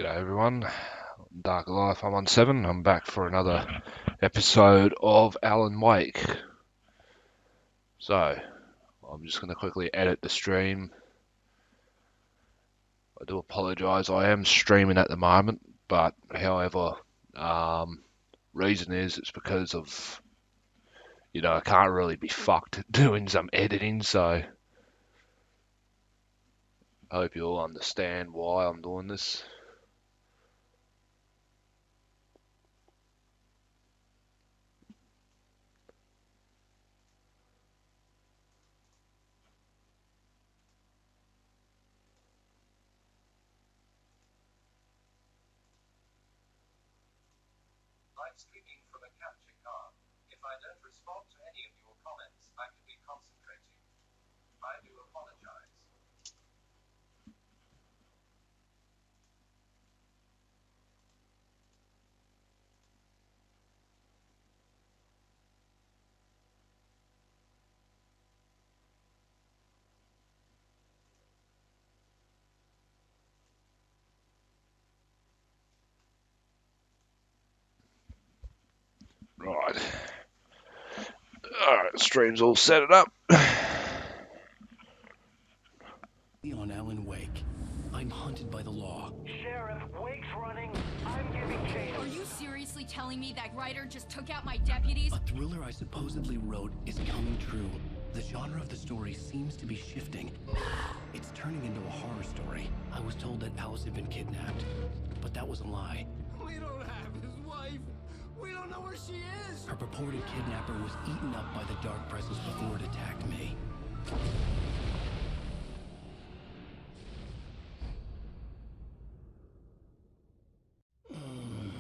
G'day everyone, Dark Life, I'm on 7, I'm back for another episode of Alan Wake. So, I'm just going to quickly edit the stream. I do apologise, I am streaming at the moment, but however, reason is it's because of, I can't really be fucked doing some editing, so I hope you all understand why I'm doing this. Livestreaming from a capture card. If I don't respond to any of your comments, I can be concentrating. I do apologize. Right. Alright, stream's all set it up. On Alan Wake. I'm hunted by the law. Sheriff, Wake's running. I'm giving chase. Are you seriously telling me that writer just took out my deputies? A thriller I supposedly wrote is coming true. The genre of the story seems to be shifting. It's turning into a horror story. I was told that Alice had been kidnapped, but that was a lie. We don't have his wife. We don't know where she is. Her purported kidnapper was eaten up by the dark presence before it attacked me.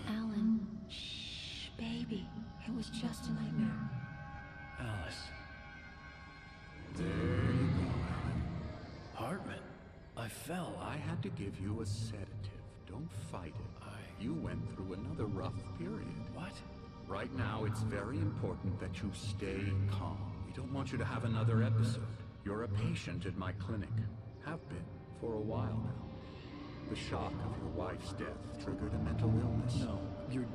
Alan, shh, baby. It was just a nightmare. Alice. There you go, Alan. Hartman. I fell. I had to give you a sedative. Don't fight it. You went through another rough period. What? Right now, it's very important that you stay calm. We don't want you to have another episode. You're a patient at my clinic. Have been for a while now. The shock of your wife's death triggered a mental illness. No, you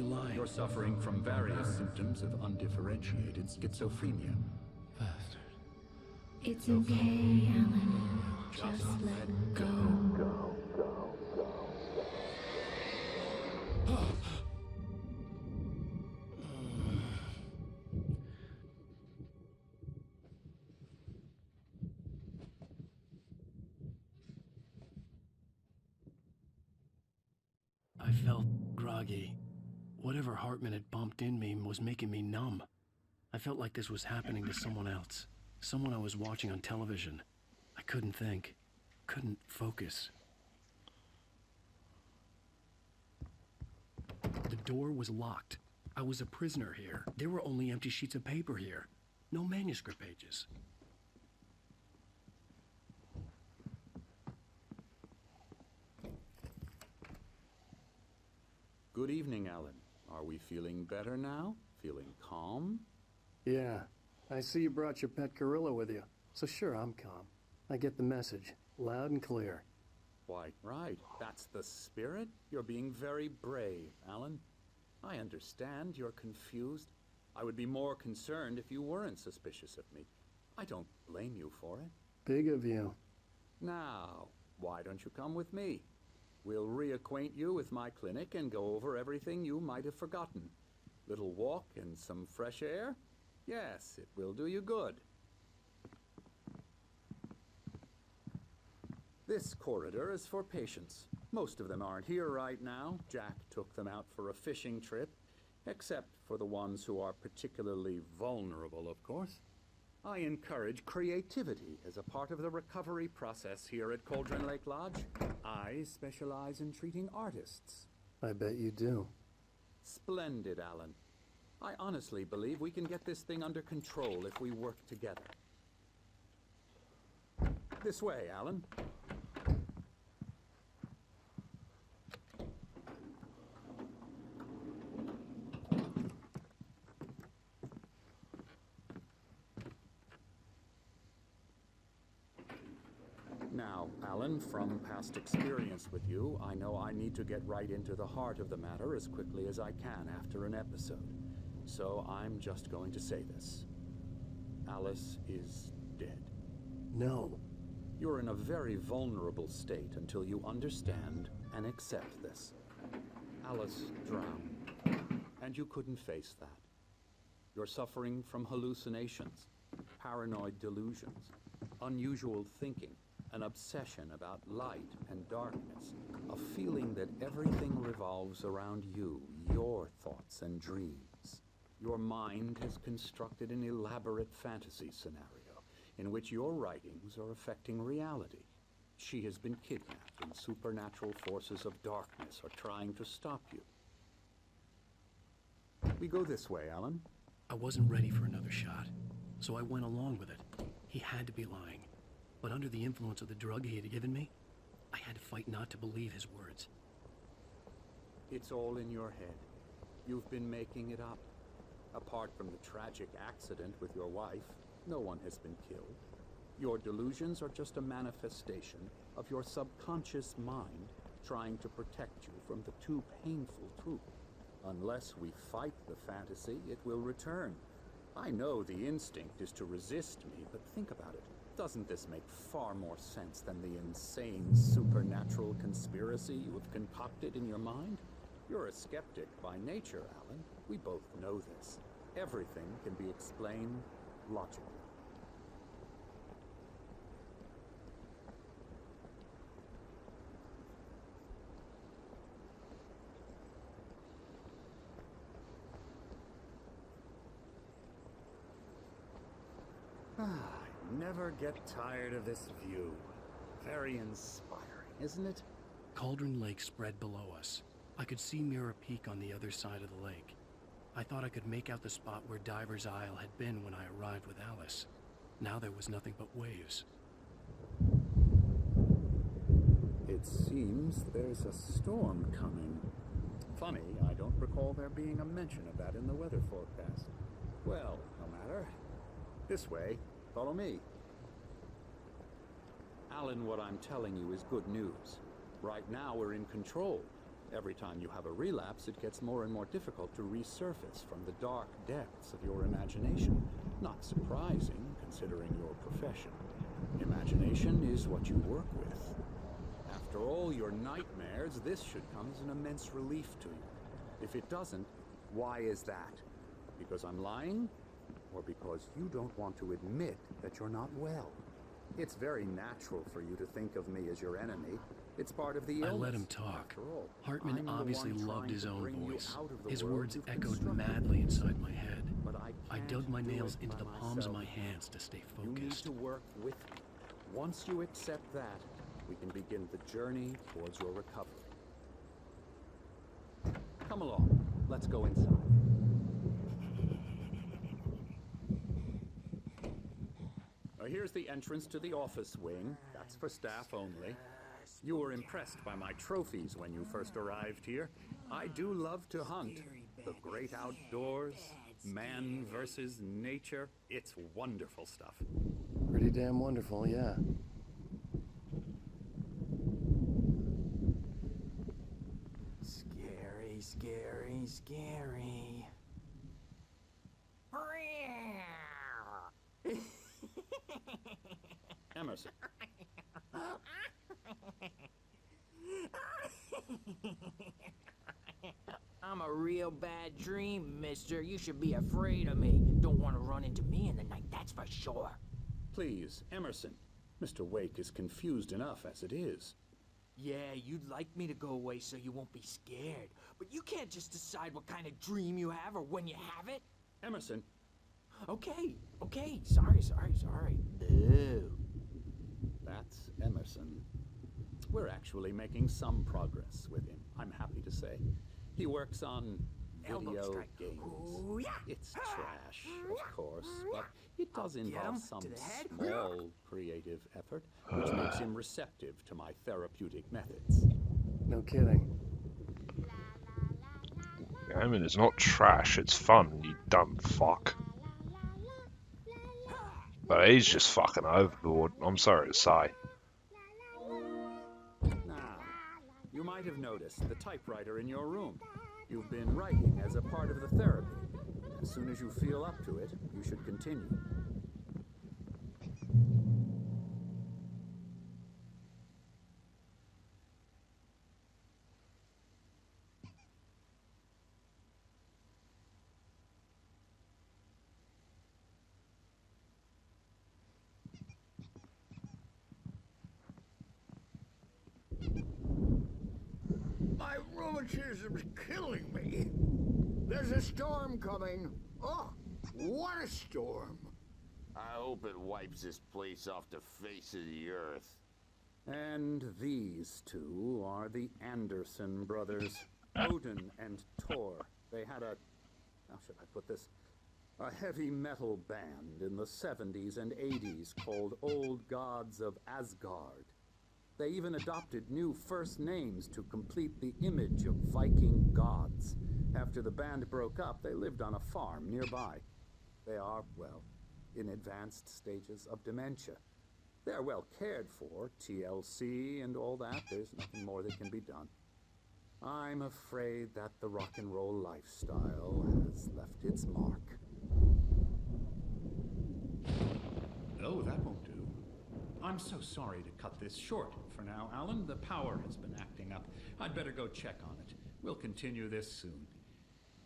lied. You're suffering from various symptoms of undifferentiated schizophrenia. Bastard. It's okay, Alan. Just let go. I felt groggy. Whatever Hartman had bumped in me was making me numb. I felt like this was happening to someone else. Someone I was watching on television. I couldn't think. Couldn't focus. The door was locked. I was a prisoner here. There were only empty sheets of paper here. No manuscript pages. Good evening, Alan. Are we feeling better now? Feeling calm? Yeah, I see you brought your pet gorilla with you. So sure, I'm calm. I get the message, loud and clear. Why, right. That's the spirit. You're being very brave, Alan. I understand you're confused. I would be more concerned if you weren't suspicious of me. I don't blame you for it. Big of you. Now, why don't you come with me? We'll reacquaint you with my clinic and go over everything you might have forgotten. Little walk and some fresh air? Yes, it will do you good. This corridor is for patients. Most of them aren't here right now. Jack took them out for a fishing trip, except for the ones who are particularly vulnerable, of course. I encourage creativity as a part of the recovery process here at Cauldron Lake Lodge. I specialize in treating artists. I bet you do. Splendid, Alan. I honestly believe we can get this thing under control if we work together. This way, Alan. Now, Now, Alan, from past experience with you, I know I need to get right into the heart of the matter as quickly as I can after an episode. So I'm just going to say this. Alice is dead. No. You're in a very vulnerable state until you understand and accept this. Alice drowned, and you couldn't face that. You're suffering from hallucinations, paranoid delusions, unusual thinking, an obsession about light and darkness, a feeling that everything revolves around you, your thoughts and dreams. Your mind has constructed an elaborate fantasy scenario in which your writings are affecting reality. She has been kidnapped and supernatural forces of darkness are trying to stop you. We go this way, Alan. I wasn't ready for another shot, so I went along with it. He had to be lying. But under the influence of the drug he had given me, I had to fight not to believe his words. It's all in your head. You've been making it up. Apart from the tragic accident with your wife, no one has been killed. Your delusions are just a manifestation of your subconscious mind trying to protect you from the too painful truth. Unless we fight the fantasy, it will return. I know the instinct is to resist me, but think about it. Doesn't this make far more sense than the insane supernatural conspiracy you have concocted in your mind? You're a skeptic by nature, Alan. We both know this. Everything can be explained logically. I never get tired of this view. Very inspiring, isn't it? Cauldron Lake spread below us. I could see Mirror Peak on the other side of the lake. I thought I could make out the spot where Diver's Isle had been when I arrived with Alice. Now there was nothing but waves. It seems there's a storm coming. Funny, I don't recall there being a mention of that in the weather forecast. Well, no matter. This way. Follow me. Alan, what I'm telling you is good news. Right now we're in control. Every time you have a relapse, it gets more and more difficult to resurface from the dark depths of your imagination. Not surprising, considering your profession. Imagination is what you work with. After all your nightmares, this should come as an immense relief to you. If it doesn't, why is that? Because I'm lying? Or because you don't want to admit that you're not well? It's very natural for you to think of me as your enemy. It's part of the illness. I let him talk. After all, Hartman I'm the obviously one loved trying his to own bring you voice. out of the His world words you've echoed constructed. madly inside my head. But I can't dug my do nails it into by the palms of myself. my hands to stay You need focused. to work with me. Once you accept that, we can begin the journey towards your recovery. Come along. Let's go inside. Here's the entrance to the office wing. That's for staff only. You were impressed by my trophies when you first arrived here. I do love to hunt. The great outdoors, man versus nature. It's wonderful stuff. Pretty damn wonderful, yeah. Scary, scary, scary. Emerson. I'm a real bad dream, mister. You should be afraid of me. Don't want to run into me in the night, that's for sure. Please, Emerson. Mr. Wake is confused enough as it is. Yeah, you'd like me to go away so you won't be scared. But you can't just decide what kind of dream you have or when you have it. Emerson. Okay. Sorry. Ew. That's Emerson. We're actually making some progress with him, I'm happy to say. He works on Elbow video strike. games. Ooh, yeah. It's trash, of course, but it does I'll get involve him some to the head. small creative effort, which makes him receptive to my therapeutic methods. No kidding. Gaming is not trash, it's fun, you dumb fuck. But he's just fucking overboard, I'm sorry to say. might have noticed the typewriter in your room. You've been writing as a part of the therapy. As soon as you feel up to it, you should continue. My rheumatism's killing me. There's a storm coming. Oh, what a storm. I hope it wipes this place off the face of the earth. And these two are the Anderson brothers, Odin and Thor. They had a, how should I put this? A heavy metal band in the 70s and 80s called Old Gods of Asgard. They even adopted new first names to complete the image of Viking gods. After the band broke up, they lived on a farm nearby. They are, well, in advanced stages of dementia. They're well cared for, TLC and all that. There's nothing more that can be done. I'm afraid that the rock and roll lifestyle has left its mark. Oh, that won't do. I'm so sorry to cut this short for now, Alan. The power has been acting up. I'd better go check on it. We'll continue this soon.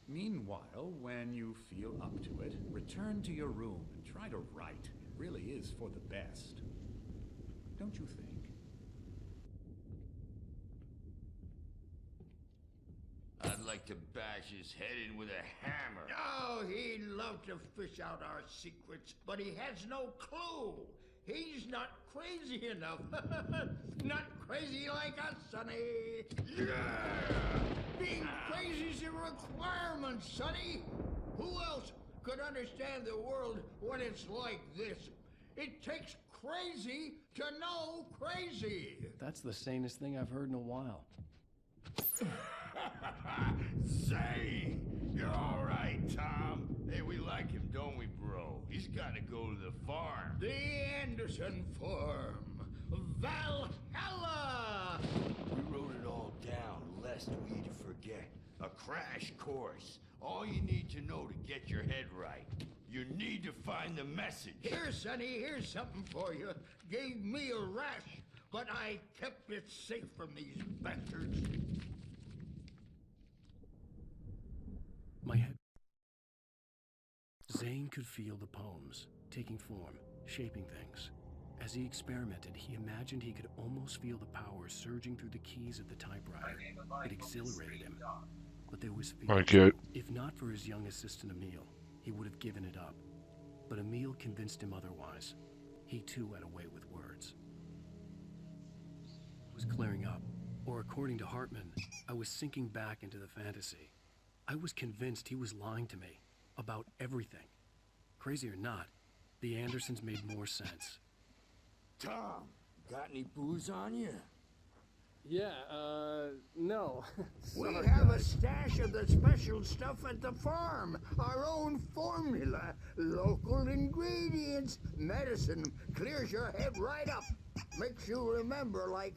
Meanwhile, when you feel up to it, return to your room and try to write. It really is for the best. Don't you think? I'd like to bash his head in with a hammer. Oh, he'd love to fish out our secrets, but he has no clue. He's not crazy enough. Not crazy like us, Sonny. Yeah! Being crazy's a requirement, Sonny. Who else could understand the world when it's like this? It takes crazy to know crazy. That's the sanest thing I've heard in a while. Say, you're all right, Tom. Hey, we like him, don't we, bro? He's got to go to the farm. The Anderson Farm. Valhalla! We wrote it all down, lest we forget. A crash course. All you need to know to get your head right. You need to find the message. Here, Sonny, here's something for you. Gave me a rash, but I kept it safe from these bastards. My head. Zane could feel the poems, taking form, shaping things. As he experimented, he imagined he could almost feel the power surging through the keys of the typewriter. It exhilarated him. But there was fear. Okay. If not for his young assistant Emil, he would have given it up. But Emil convinced him otherwise. He too had a way with words. It was clearing up, or according to Hartman, I was sinking back into the fantasy. I was convinced he was lying to me about everything. Crazy or not, the Andersons made more sense. Tom, got any booze on you? Yeah, no. We have a stash of the special stuff at the farm. Our own formula. Local ingredients. Medicine clears your head right up. Makes you remember like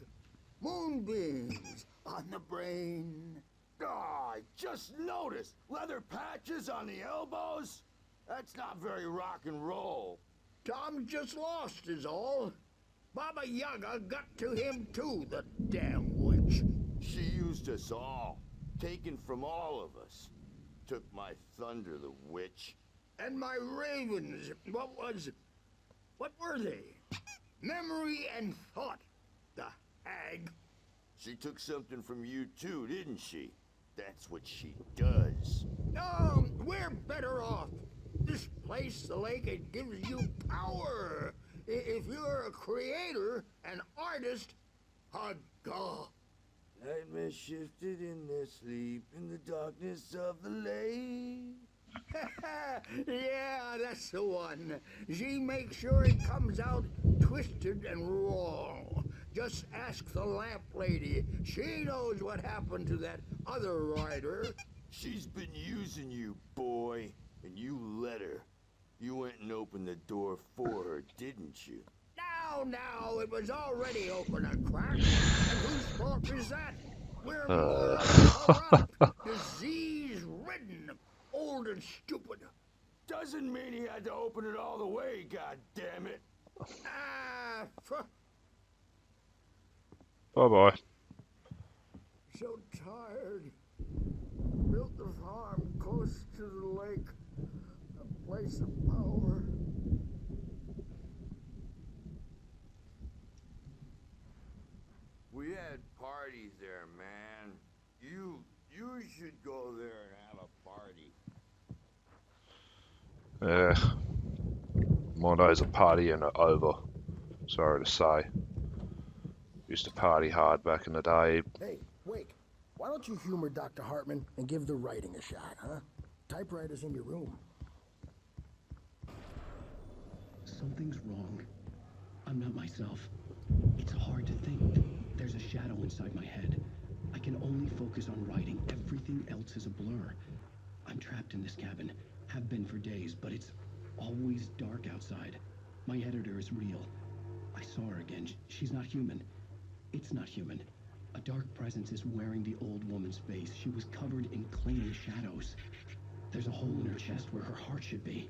moonbeams on the brain. Oh, I just noticed. Leather patches on the elbows? That's not very rock and roll. Tom just lost is all. Baba Yaga got to him too, the damn witch. She used us all. Taken from all of us. Took my thunder, the witch. And my ravens. What were they? Memory and thought. The hag. She took something from you too, didn't she? That's what she does. No, we're better off. This place, the lake, it gives you power. If you're a creator, an artist, a god. Nightmare shifted in their sleep in the darkness of the lake. Yeah, that's the one. She makes sure it comes out twisted and raw. Just ask the lamp lady. She knows what happened to that other rider. She's been using you, boy, and you let her. You went and opened the door for her, didn't you? Now, it was already open a crack. And whose fault is that? We're more corrupt, disease-ridden, old and stupid. Doesn't mean he had to open it all the way, goddammit. Ah, Bye-bye. so tired. Built the farm close to the lake, a place of power. We had parties there, man. You should go there and have a party. My days of partying are over. Sorry to say. Used to party hard back in the day. Hey, Wake, why don't you humor Dr. Hartman and give the writing a shot, huh? Typewriter's in your room. Something's wrong. I'm not myself. It's hard to think. There's a shadow inside my head. I can only focus on writing. Everything else is a blur. I'm trapped in this cabin. Have been for days, but it's always dark outside. My editor is real. I saw her again. She's not human. It's not human. A dark presence is wearing the old woman's face. She was covered in clinging shadows. There's a hole in her chest where her heart should be.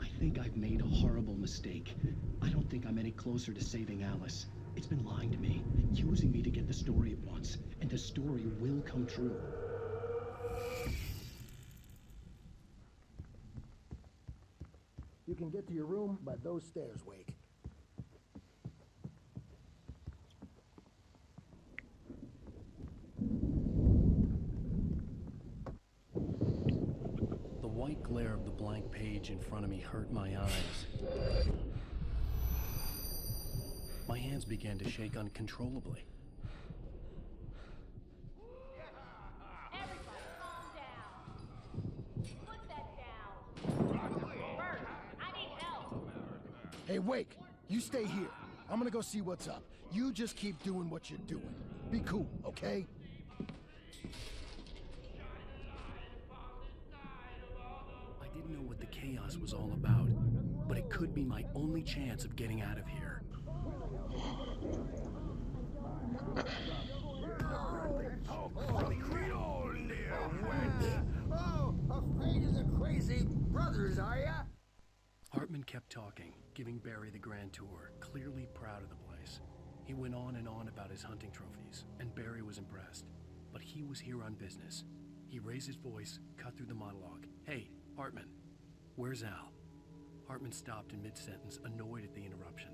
I think I've made a horrible mistake. I don't think I'm any closer to saving Alice. It's been lying to me, using me to get the story it wants, and the story will come true. You can get to your room by those stairs, Wake. The white glare of the blank page in front of me hurt my eyes. My hands began to shake uncontrollably. Everybody calm down. Put that down. Bert, I need help. Hey, Wake, you stay here. I'm gonna go see what's up. You just keep doing what you're doing. Be cool, okay? I didn't know what the chaos was all about, but it could be my only chance of getting out of here. Oh, afraid of the crazy brothers, are ya? Hartman kept talking, giving Barry the grand tour, clearly proud of the place. He went on and on about his hunting trophies, and Barry was impressed. But he was here on business. He raised his voice, cut through the monologue. Hey, Hartman, where's Al? Hartman stopped in mid-sentence, annoyed at the interruption.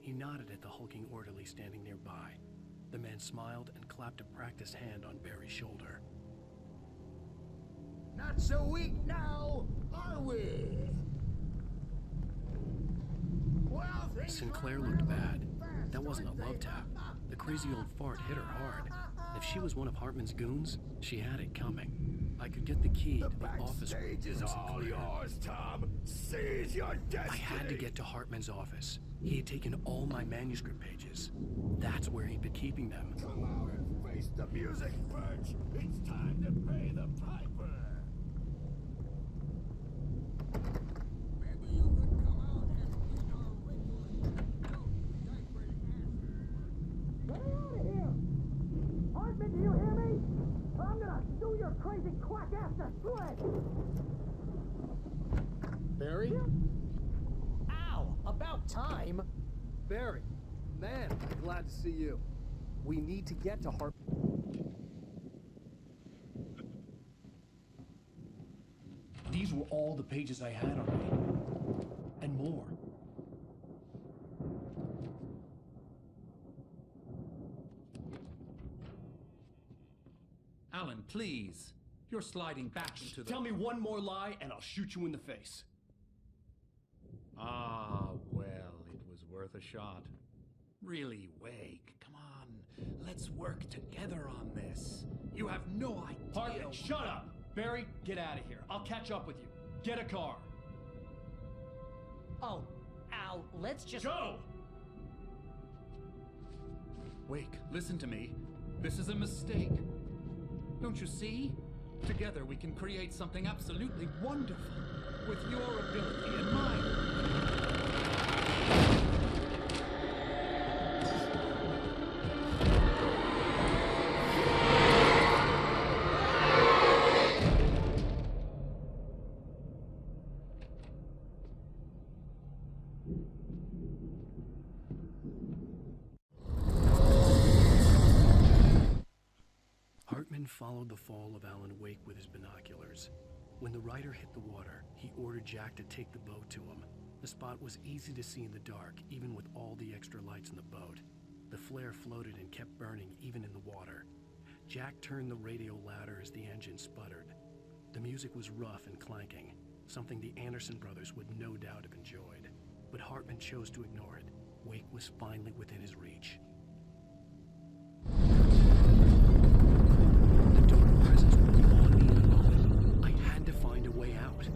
He nodded at the hulking orderly standing nearby. The man smiled and clapped a practiced hand on Barry's shoulder. Not so weak now, are we? Well, Sinclair looked bad. That wasn't a love tap. The crazy old fart hit her hard. If she was one of Hartman's goons, she had it coming. I could get the key to the office room Stage is from all Sinclair. yours, Tom. Seize your destiny. I had to get to Hartman's office. He had taken all my manuscript pages. That's where he'd been keeping them. Come out and face the music, Birch. It's time to pay the piper. maybe you could come out and meet our ritual. Get out of here! Hartman, do you hear me? I'm gonna sue your crazy quack ass to shreds! Barry? Ow! About time! Barry, man, glad to see you. We need to get to These were all the pages I had on me. And more. Alan, please. You're sliding back into the... Tell me one more lie and I'll shoot you in the face. Ah, well, it was worth a shot. Really, Wake, come on. Let's work together on this. You have no idea... Hartman, shut up! Barry, get out of here. I'll catch up with you. Get a car. Oh, Al, let's just... Go! Wake, listen to me. This is a mistake. Don't you see? Together we can create something absolutely wonderful. With your ability and mine. followed the fall of Alan Wake with his binoculars. When the rider hit the water, he ordered Jack to take the boat to him. The spot was easy to see in the dark, even with all the extra lights in the boat. The flare floated and kept burning even in the water. Jack turned the radio louder as the engine sputtered. The music was rough and clanking, something the Anderson brothers would no doubt have enjoyed. But Hartman chose to ignore it. Wake was finally within his reach. The dark presence would be on me in a moment. I had to find a way out.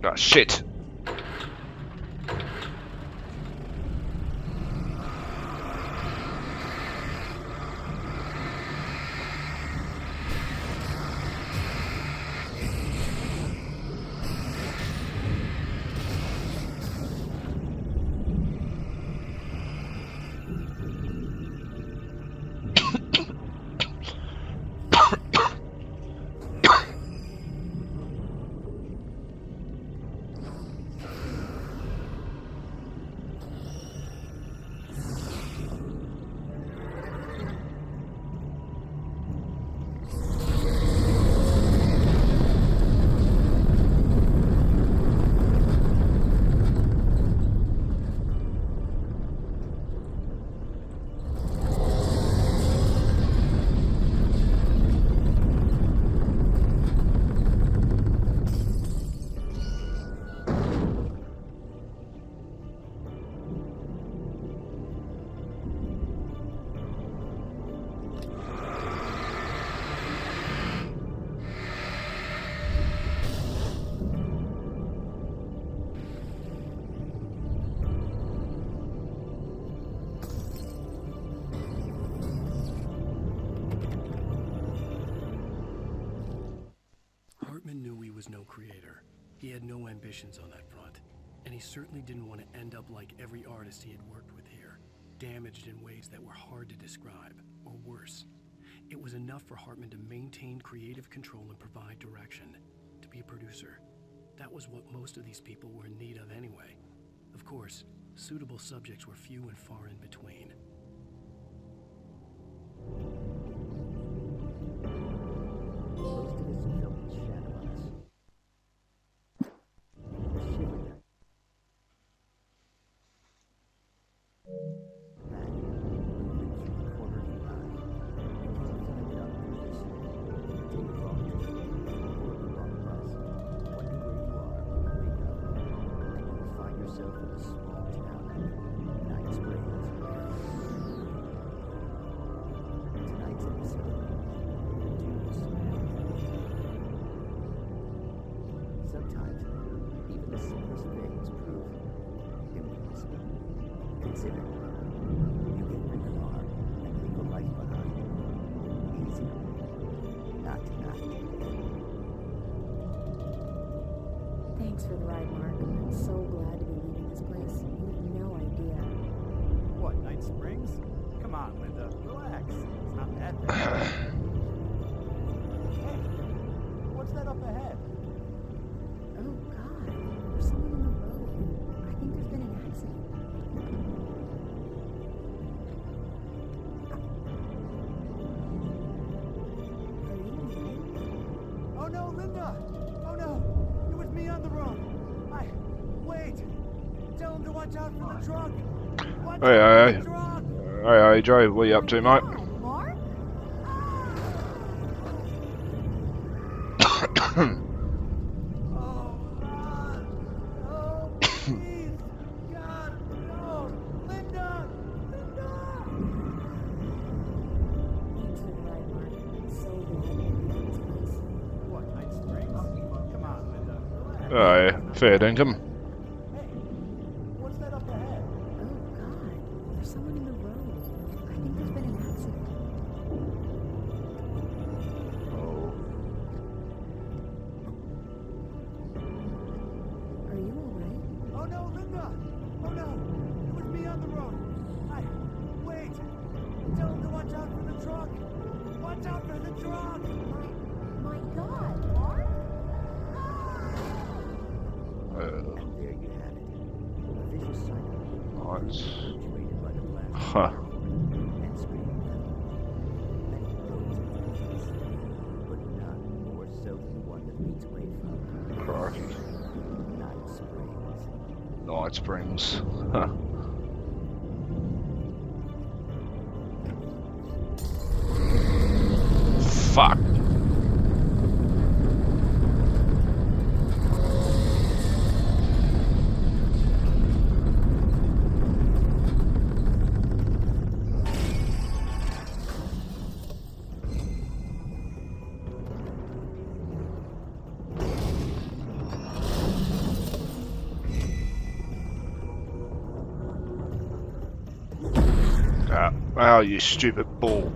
Ah, shit. Was no creator. He had no ambitions on that front, and he certainly didn't want to end up like every artist he had worked with here, damaged in ways that were hard to describe, or worse. It was enough for Hartman to maintain creative control and provide direction, to be a producer. That was what most of these people were in need of anyway. Of course, suitable subjects were few and far in between. Thanks for the ride, Mark. I'm so glad to be leaving this place. You have no idea. What, Night Springs? Come on, Linda. Relax. It's not that bad. Hey, what's that up ahead? Oh, God. There's someone on the road. I think there's been an accident. Oh no, Linda! Oh no! It was me on the road! Wait! Tell him to watch out for the truck! Watch out for the truck! Hey, Joe, what are you up to, mate? Mark? Oh, God! Oh, please! God, no! Linda! Oh, yeah. Fair dinkum. What's that up ahead? Oh God, there's someone in the road. I think there's been an accident. Oh. Are you alright? Oh no, Linda! Oh no! It was me on the road. Wait! Tell him to watch out for the truck! Watch out for the truck! My God, Mark? And there you have it. A vicious cycle. Nice. Punctuated by the blast Huh. and screaming level. Many roads are vicious, but none more so than the one that leads away from Crikey. Night Springs. Night Springs. Huh. Fuck. Oh, you stupid bull.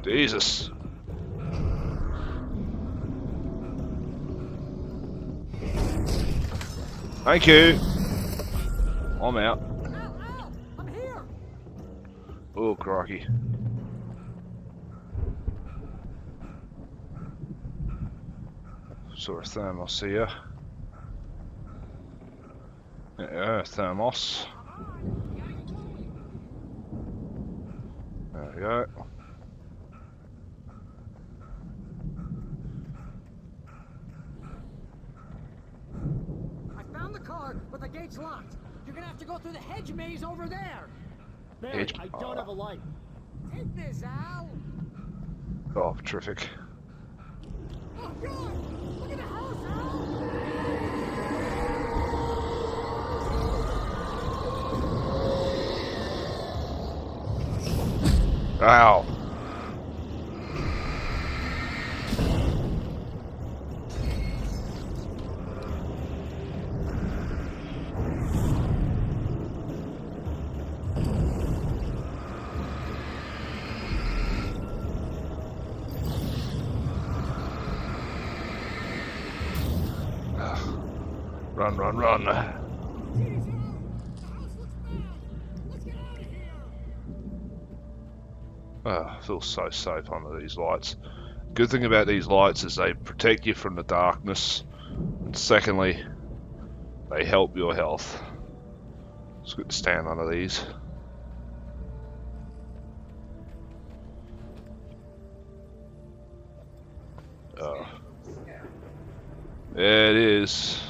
Jesus. Thank you. I'm out. I'm here. Oh, crikey. Saw a thermos here. Yeah, thermos. There we go. I found the car, but the gate's locked. You're gonna have to go through the hedge maze over there. Hedge- I don't have a light. Take this, Al. Oh, terrific. Oh God! Look at the house, Al. Ow. Run, run, run. Oh, I feel so safe under these lights. Good thing about these lights is they protect you from the darkness. And secondly, they help your health. It's good to stand under these. Oh. There it is.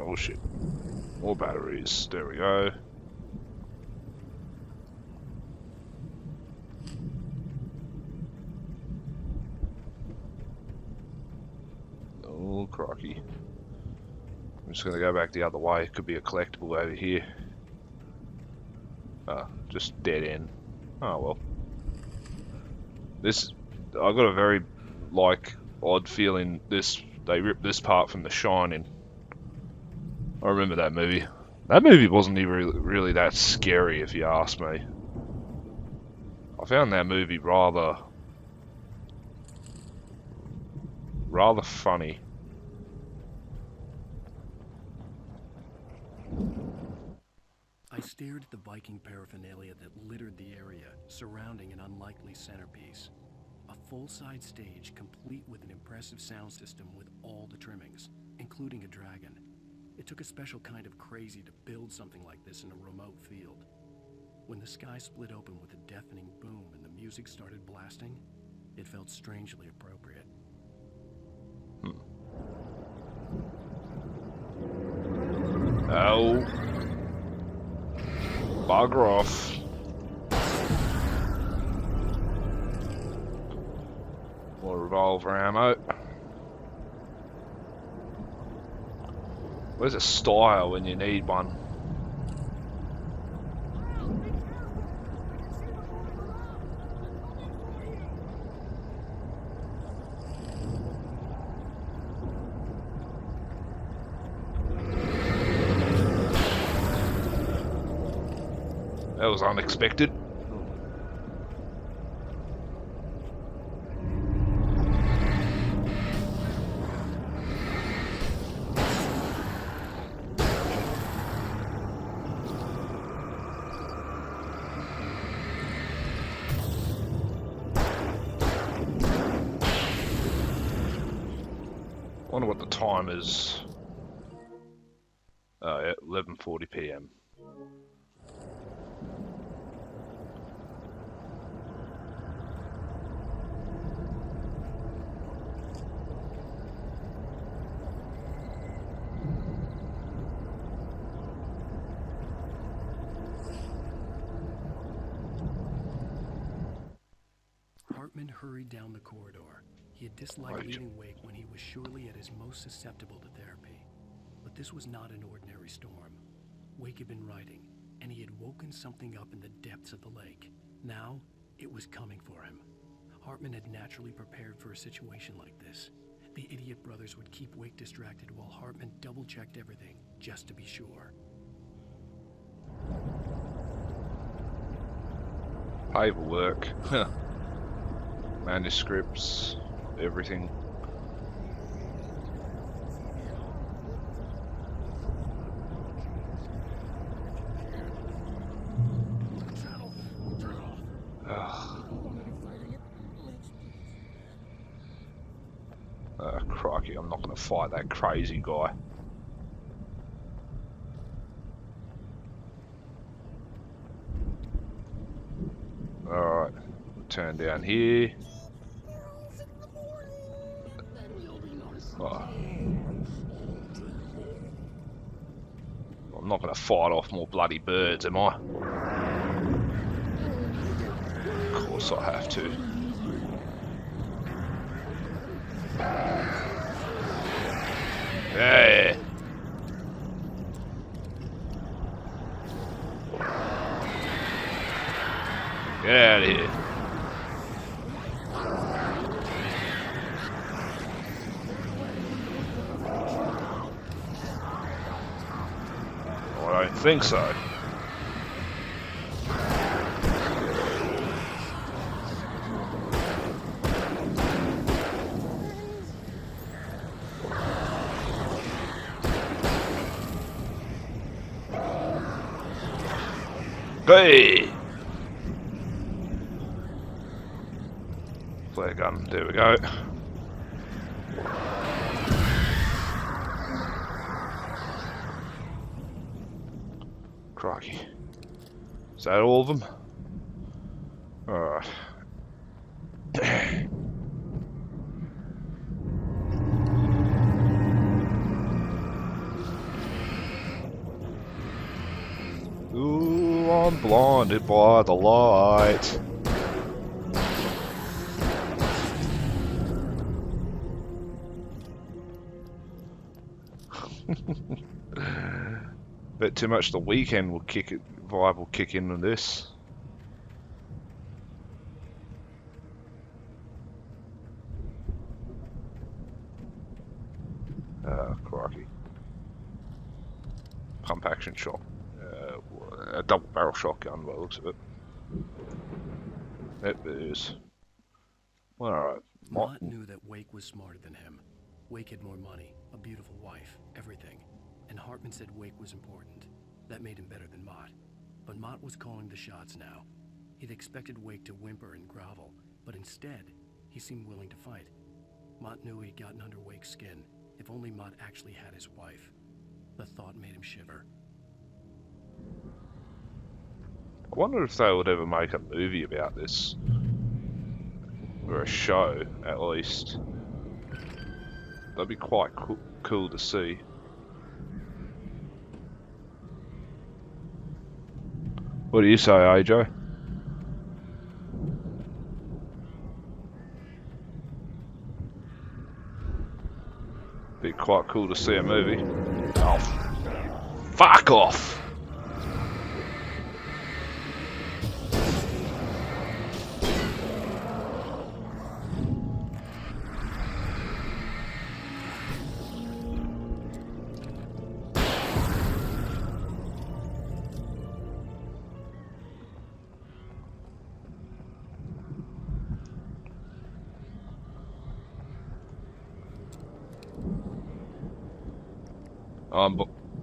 Oh shit. More batteries. There we go. Oh crikey. I'm just gonna go back the other way. Could be a collectible over here. Ah, just dead end. Oh well. This, I got a very odd feeling. They ripped this part from The Shining. I remember that movie. That movie wasn't even really that scary, if you ask me. I found that movie rather funny. I stared at the Viking paraphernalia that littered the area surrounding an unlikely centerpiece. A full-size stage complete with an impressive sound system with all the trimmings, including a dragon. It took a special kind of crazy to build something like this in a remote field. When the sky split open with a deafening boom and the music started blasting, it felt strangely appropriate. Oh. Bugger off. revolver ammo. Where's a style when you need one? That was unexpected. Wonder what the time is. Oh yeah, 11:40 PM. Hartman hurried down the corridor. He had disliked leaving Wake when he was surely at his most susceptible to therapy. But this was not an ordinary storm. Wake had been writing, and he had woken something up in the depths of the lake. Now, it was coming for him. Hartman had naturally prepared for a situation like this. The idiot brothers would keep Wake distracted while Hartman double-checked everything, just to be sure. Paperwork. Manuscripts. Everything. Crikey, I'm not going to fight that crazy guy. Alright, turn down here. Oh. I'm not going to fight off more bloody birds, am I? Of course I have to. Yeah. Get out of here. I don't think so. Hey! Flare gun, there we go. Crikey. Is that all of them? Alright. Ooh, I'm blinded by the light. Bit too much the weekend will kick it, vibe will kick in on this. Crikey. Pump action shot. A double barrel shotgun by the looks of it. Yep, it is. Alright. Mott knew that Wake was smarter than him. Wake had more money, a beautiful wife, everything. And Hartman said Wake was important. That made him better than Mott. But Mott was calling the shots now. He'd expected Wake to whimper and grovel, but instead, he seemed willing to fight. Mott knew he'd gotten under Wake's skin. If only Mott actually had his wife. The thought made him shiver. I wonder if they would ever make a movie about this. Or a show, at least. That'd be quite cool to see. What do you say, AJ? Be quite cool to see a movie. Oh, fuck off!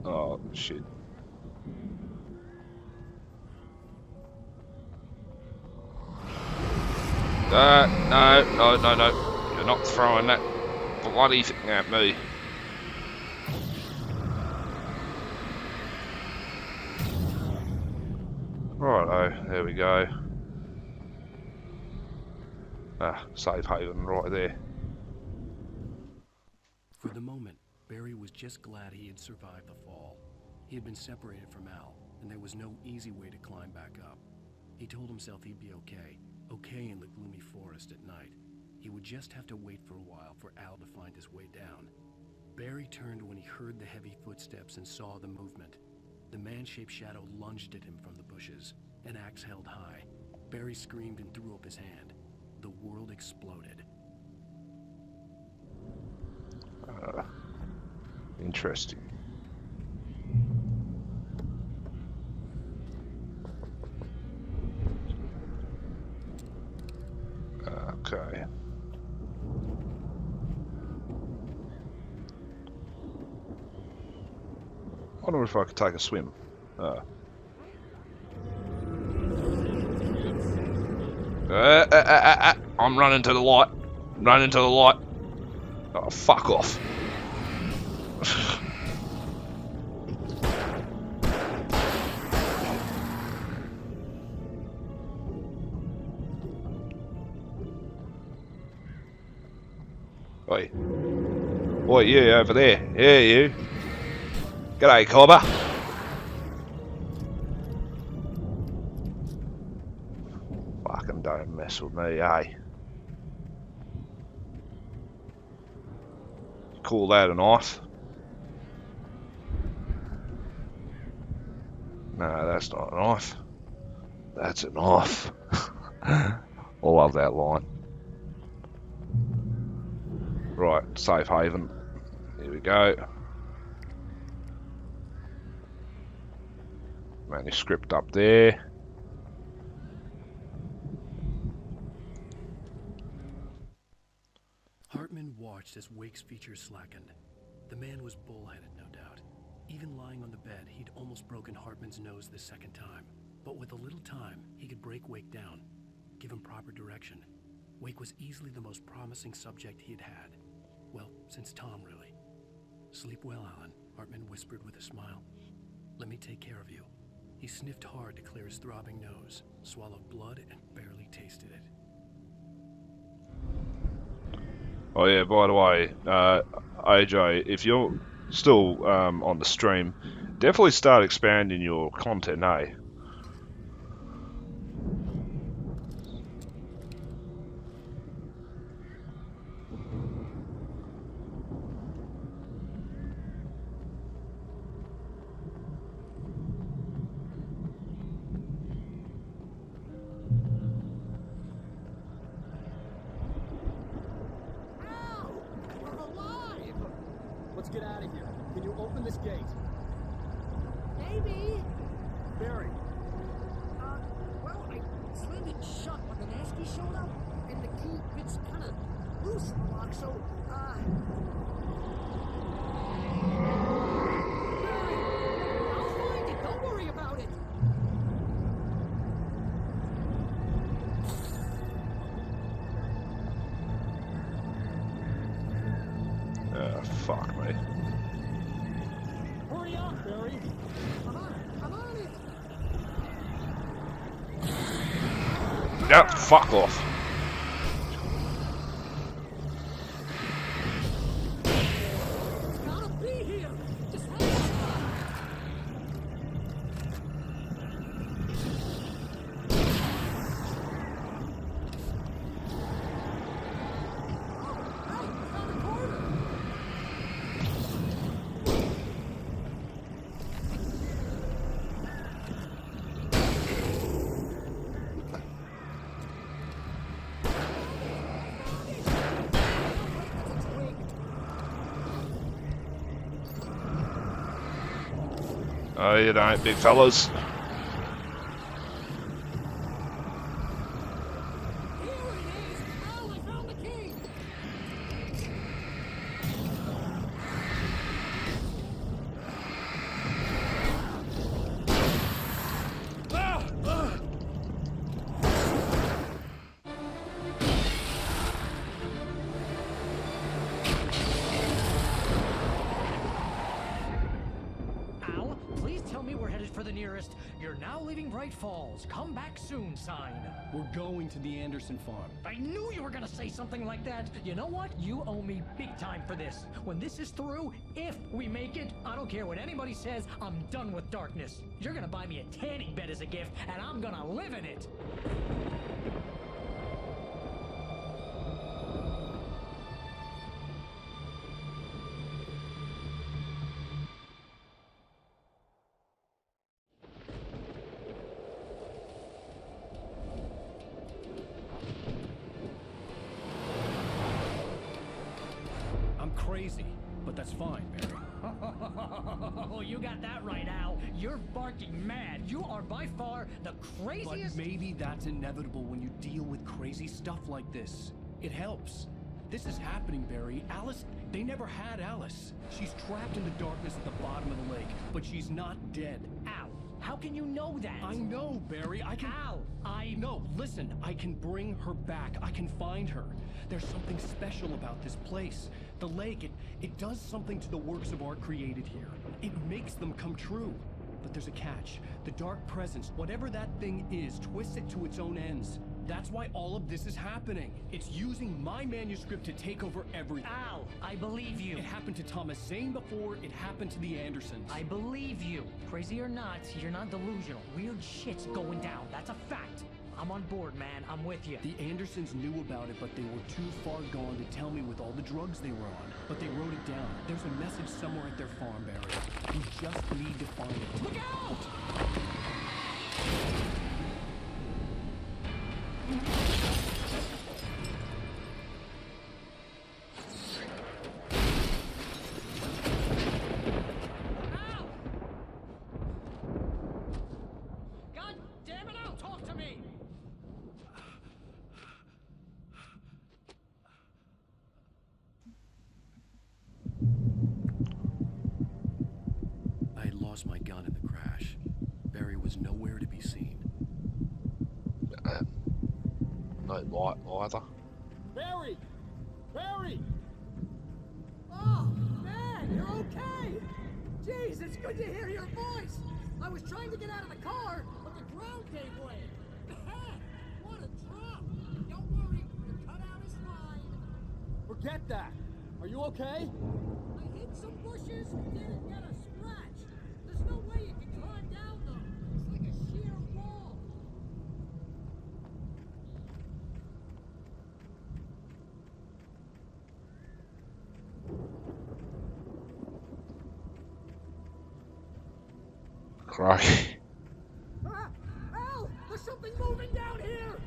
Oh shit. No. You're not throwing that bloody thing at me. Righto, there we go. Safe haven right there. For the moment, Barry was just glad he had survived the fall. He had been separated from Al, and there was no easy way to climb back up. He told himself he'd be okay in the gloomy forest at night. He would just have to wait for a while for Al to find his way down. Barry turned when he heard the heavy footsteps and saw the movement. The man-shaped shadow lunged at him from the bushes, an axe held high. Barry screamed and threw up his hand. The world exploded. Interesting. Okay. I wonder if I could take a swim. I'm running to the light. Running to the light. Oh, fuck off. Oi. Oi, you over there. Yeah, you. G'day, cobber. Fucking don't mess with me, eh? Call that a knife? No, that's not a knife. That's a knife. I love that line. Right, safe haven. Here we go. Manuscript up there. Hartman watched as Wake's features slackened. The man was bullheaded, no doubt. Even lying on the bed, he'd almost broken Hartman's nose the second time. But with a little time, he could break Wake down, give him proper direction. Wake was easily the most promising subject he had had. Well, since Tom, really. Sleep well, Alan, Hartman whispered with a smile. Let me take care of you. He sniffed hard to clear his throbbing nose, swallowed blood, and barely tasted it. Oh yeah, by the way, AJ, if you're still on the stream, definitely start expanding your content, eh? Let's get out of here. Can you open this gate? Maybe. Barry. Well, I slammed it shut when the nasty showed up, and the key fits kind of loose in the lock, so, Barry, I'll find it. Don't worry about it. Fuck me. Hurry up, Barry. I'm on it. Yep, fuck off. It's gotta be here. Just hang on. Oh, you don't, big fellas. Al, please tell me we're headed for the nearest "You're now leaving Bright Falls. Come back soon" sign. We're going to the Anderson farm. I knew you were gonna say something like that. You know what? You owe me big time for this. When this is through, if we make it, I don't care what anybody says, I'm done with darkness. You're gonna buy me a tanning bed as a gift, and I'm gonna live in it. I'm crazy, but that's fine, Barry. Oh, you got that right, Al. You're barking mad. You are by far the craziest. But maybe that's inevitable when you deal with crazy stuff like this. It helps. This is happening, Barry. Alice, they never had Alice. She's trapped in the darkness at the bottom of the lake, but she's not dead. Al, how can you know that? I know, Barry. I can... Al, No, listen. I can bring her back. I can find her. There's something special about this place. The lake, it does something to the works of art created here. It makes them come true. But there's a catch. The dark presence, whatever that thing is, twists it to its own ends. That's why all of this is happening. It's using my manuscript to take over everything. Al, I believe you. It happened to Thomas Zane before, it happened to the Andersons. I believe you. Crazy or not, you're not delusional. Weird shit's going down. That's a fact. I'm on board, man. I'm with you. The Andersons knew about it, but they were too far gone to tell me with all the drugs they were on. But they wrote it down. There's a message somewhere at their farm, Barry. We just need to find it. Look out! God damn it, Al, talk to me! I had lost my gun in the crash. Barry was nowhere to be seen. No light either. Barry! Barry! Oh, man, you're okay! Jeez, it's good to hear your voice! I was trying to get out of the car, but the ground gave way. What a drop! Don't worry, the cutout is fine. Forget that. Are you okay? I hit some bushes and didn't get a scratch. There's no way you can climb down them. It's like a sheer wall. Crikey. Al! There's something moving down here!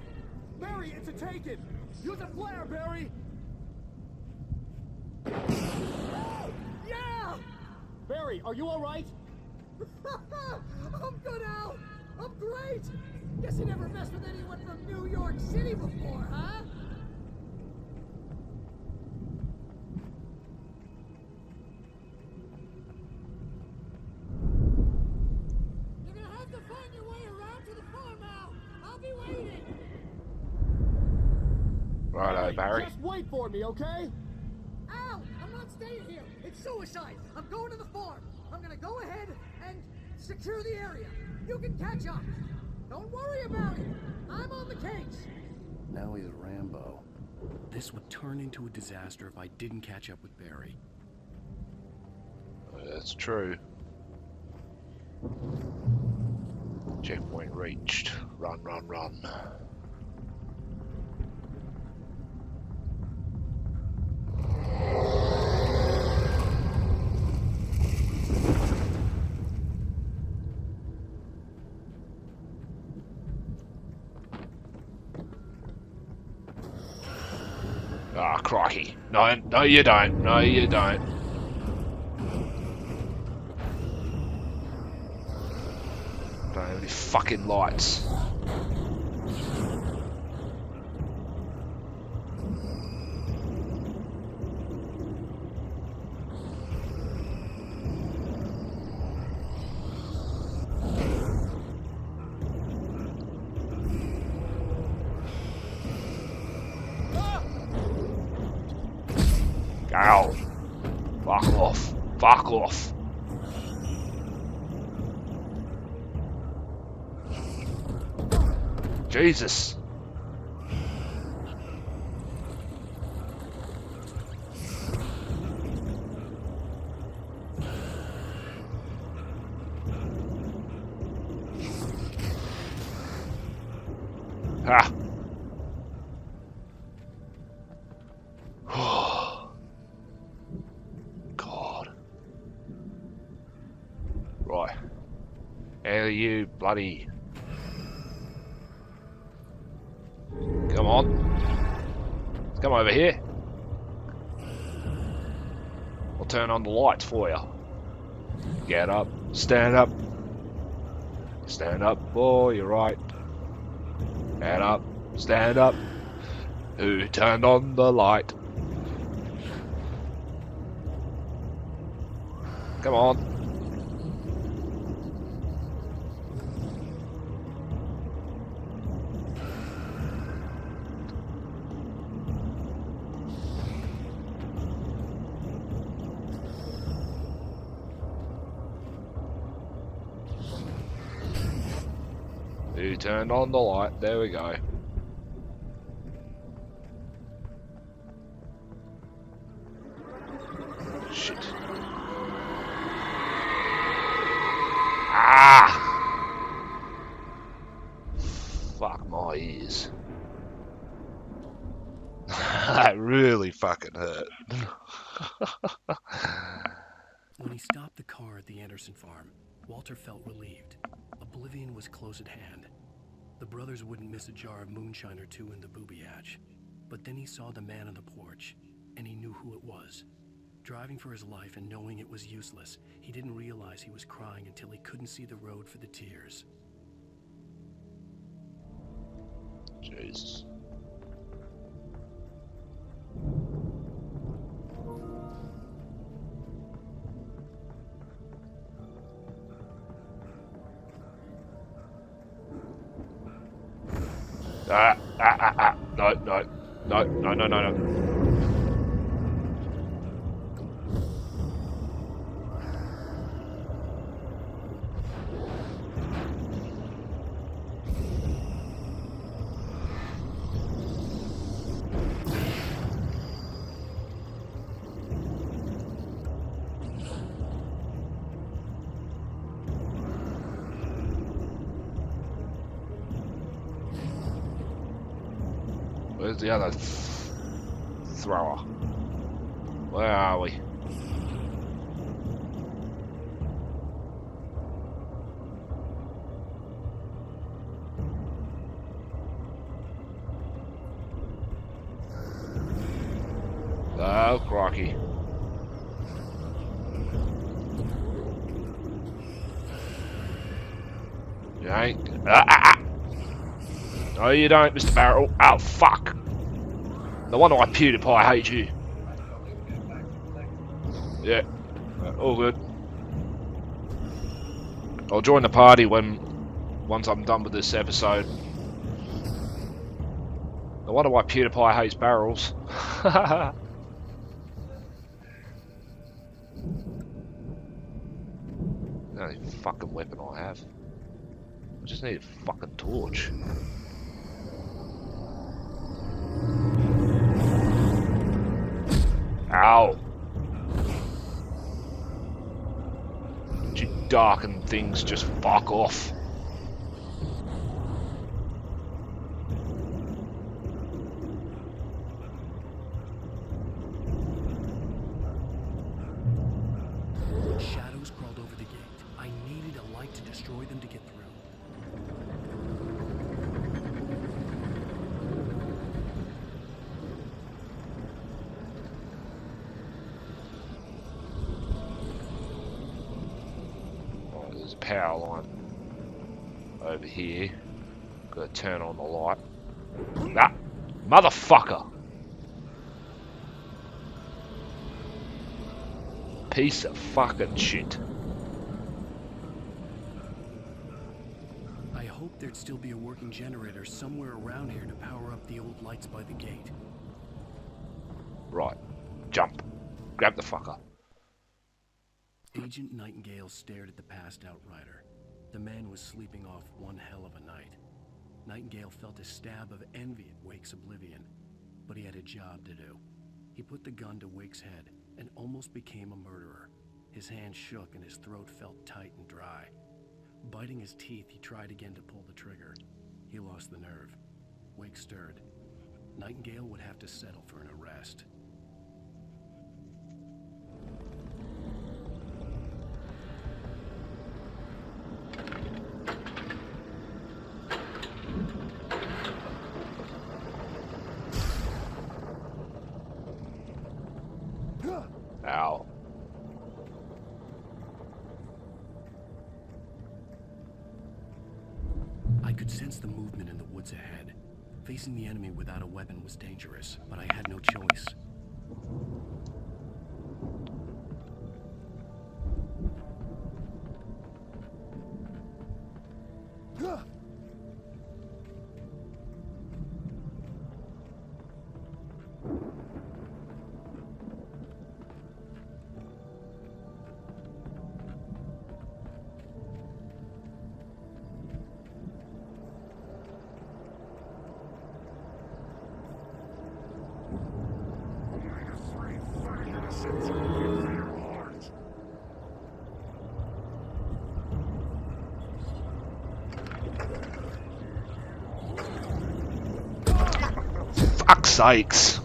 Barry, it's a take-it! Use a flare, Barry! Yeah! Barry, are you alright? I'm good, Al! I'm great! Guess you never messed with anyone from New York City before, huh? You're gonna have to find your way around to the farm, Al! I'll be waiting! Righto, Barry. Just wait for me, okay? Al! I'm not staying here! It's suicide! I'm going to the farm! I'm gonna go ahead and secure the area! You can catch up! Don't worry about it! I'm on the case! Now he's Rambo. This would turn into a disaster if I didn't catch up with Barry. That's true. Checkpoint reached. Run, run, run. Ah, crikey. No, no you don't. No, you don't. don't have any fucking lights. Ow. Fuck off. Fuck off. Jesus. Ah. God. Right. How are you bloody... Come on. Come over here. I'll turn on the lights for you. Get up. Stand up. Stand up. Oh, you're right. Stand up. Stand up. Who turned on the light? Come on. Who turned on the light? There we go. Shit. Ah! Fuck my ears. That really fucking hurt. When he stopped the car at the Anderson farm, Walter felt relieved. Oblivion was close at hand. The brothers wouldn't miss a jar of moonshine or two in the booby hatch. But then he saw the man on the porch, and he knew who it was. Driving for his life and knowing it was useless, he didn't realize he was crying until he couldn't see the road for the tears. Jesus. No, no, no, no, no, no, no. Where's the other thrower? Where are we? Oh, crikey. You ain't... No, you don't, Mr. Barrel. Oh, fuck. No wonder why PewDiePie hates you. Yeah, all good. I'll join the party once I'm done with this episode. No wonder why PewDiePie hates barrels. The only fucking weapon I have. I just need a fucking torch. Ow! You darken things, just fuck off. Shadows crawled over the gate. I needed a light to destroy them to get through. Power line. over here. Gotta turn on the light. Nah, motherfucker! Piece of fucking shit. I hoped there'd still be a working generator somewhere around here to power up the old lights by the gate. Right, jump. Grab the fucker. Agent Nightingale stared at the passed out rider. The man was sleeping off one hell of a night. Nightingale felt a stab of envy at Wake's oblivion, but he had a job to do. He put the gun to Wake's head and almost became a murderer. His hand shook and his throat felt tight and dry. Biting his teeth, he tried again to pull the trigger. He lost the nerve. Wake stirred. Nightingale would have to settle for an arrest. Ow. I could sense the movement in the woods ahead. Facing the enemy without a weapon was dangerous, but I had no choice. Fuck's sakes.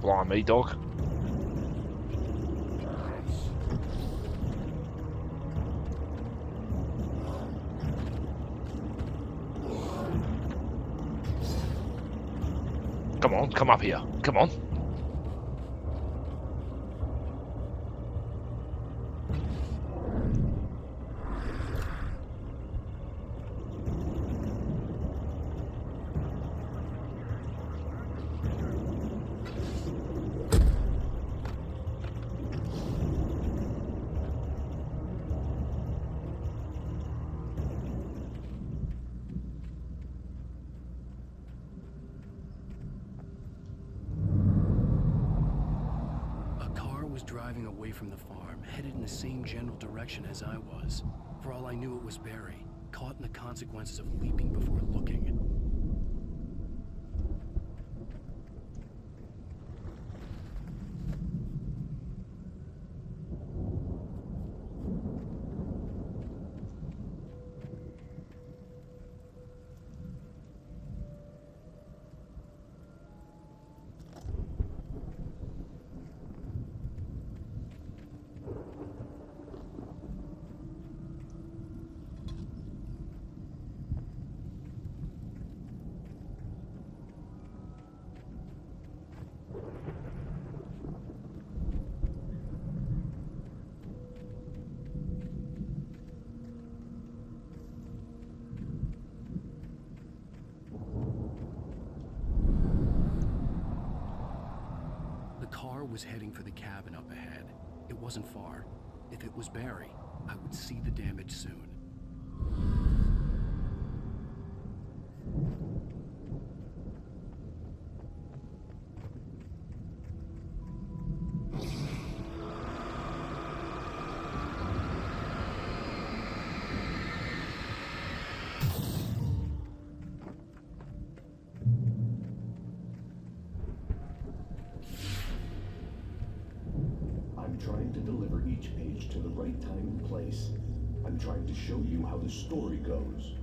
Blind me, dog. Come on, come up here. Come on. Driving away from the farm, headed in the same general direction as I was. For all I knew, it was Barry, caught in the consequences of leaping before looking. Was heading for the cabin up ahead. It wasn't far. If it was Barry, I would see the damage soon. I'm trying to deliver each page to the right time and place. I'm trying to show you how the story goes.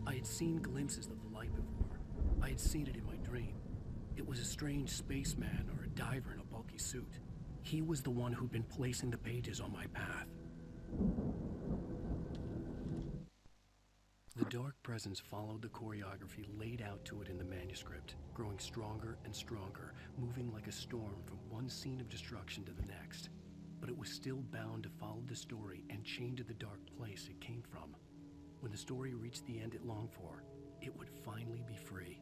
I had seen glimpses of the light before. I had seen it in my dream. It was a strange spaceman or a diver in a bulky suit. He was the one who'd been placing the pages on my path. The dark presence followed the choreography laid out to it in the manuscript, growing stronger and stronger, moving like a storm from one scene of destruction to the next. But it was still bound to follow the story and chained to the dark place it came from. When the story reached the end it longed for, it would finally be free.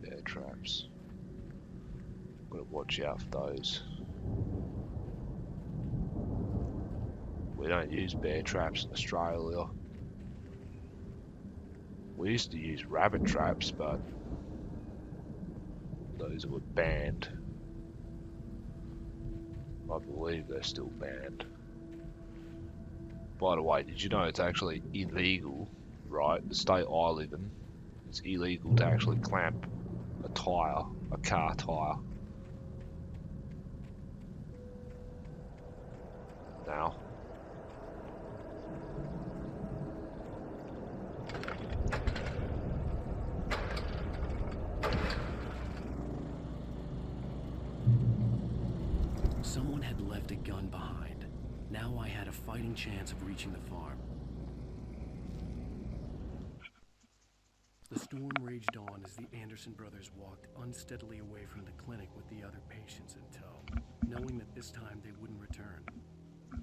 Bear traps. Gotta watch out for those. We don't use bear traps in Australia. We used to use rabbit traps, but those were banned. I believe they're still banned. By the way, did you know it's actually illegal, right? The state I live in, it's illegal to actually clamp a tyre, a car tyre. Now. Someone had left a gun behind. Now I had a fighting chance of reaching the farm. The storm raged on as the Anderson brothers walked unsteadily away from the clinic with the other patients in tow, knowing that this time they wouldn't return.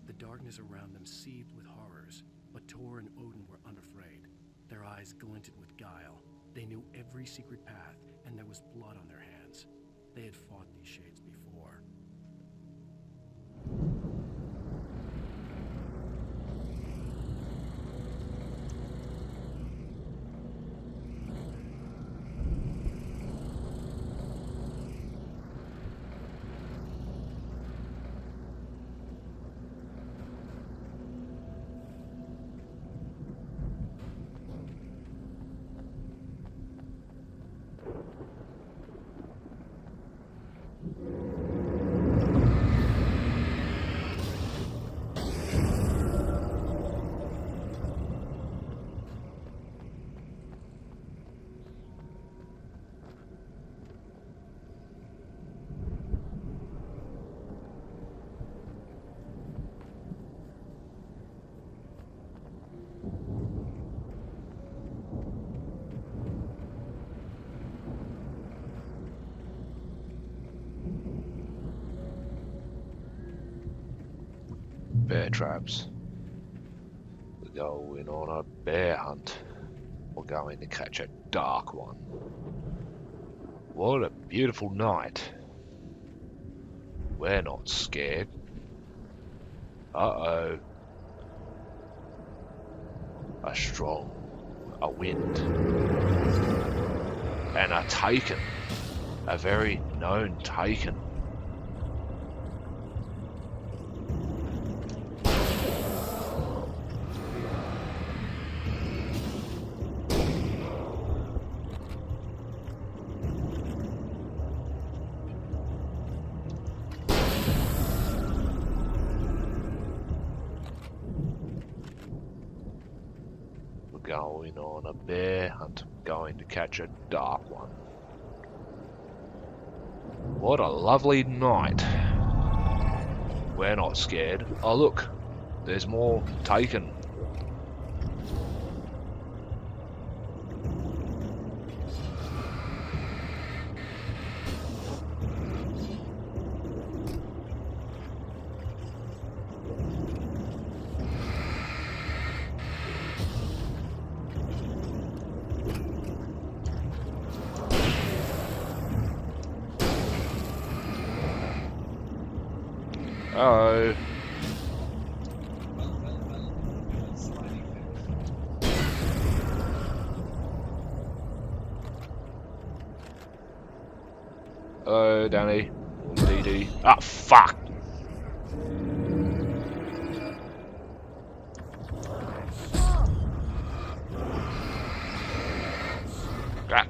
The darkness around them seethed with horrors, but Tor and Odin were unafraid. Their eyes glinted with guile. They knew every secret path, and there was blood on their hands. They had fought these shades before. Bear traps. We're going on a bear hunt. We're going to catch a dark one. What a beautiful night. We're not scared. Uh-oh. A wind. And a taken. A very known taken. Going on a bear hunt, going to catch a dark one. What a lovely night. We're not scared. Oh look, there's more taken. Oh. Hello, Danny. Or DD. Ah, fuck! Ah.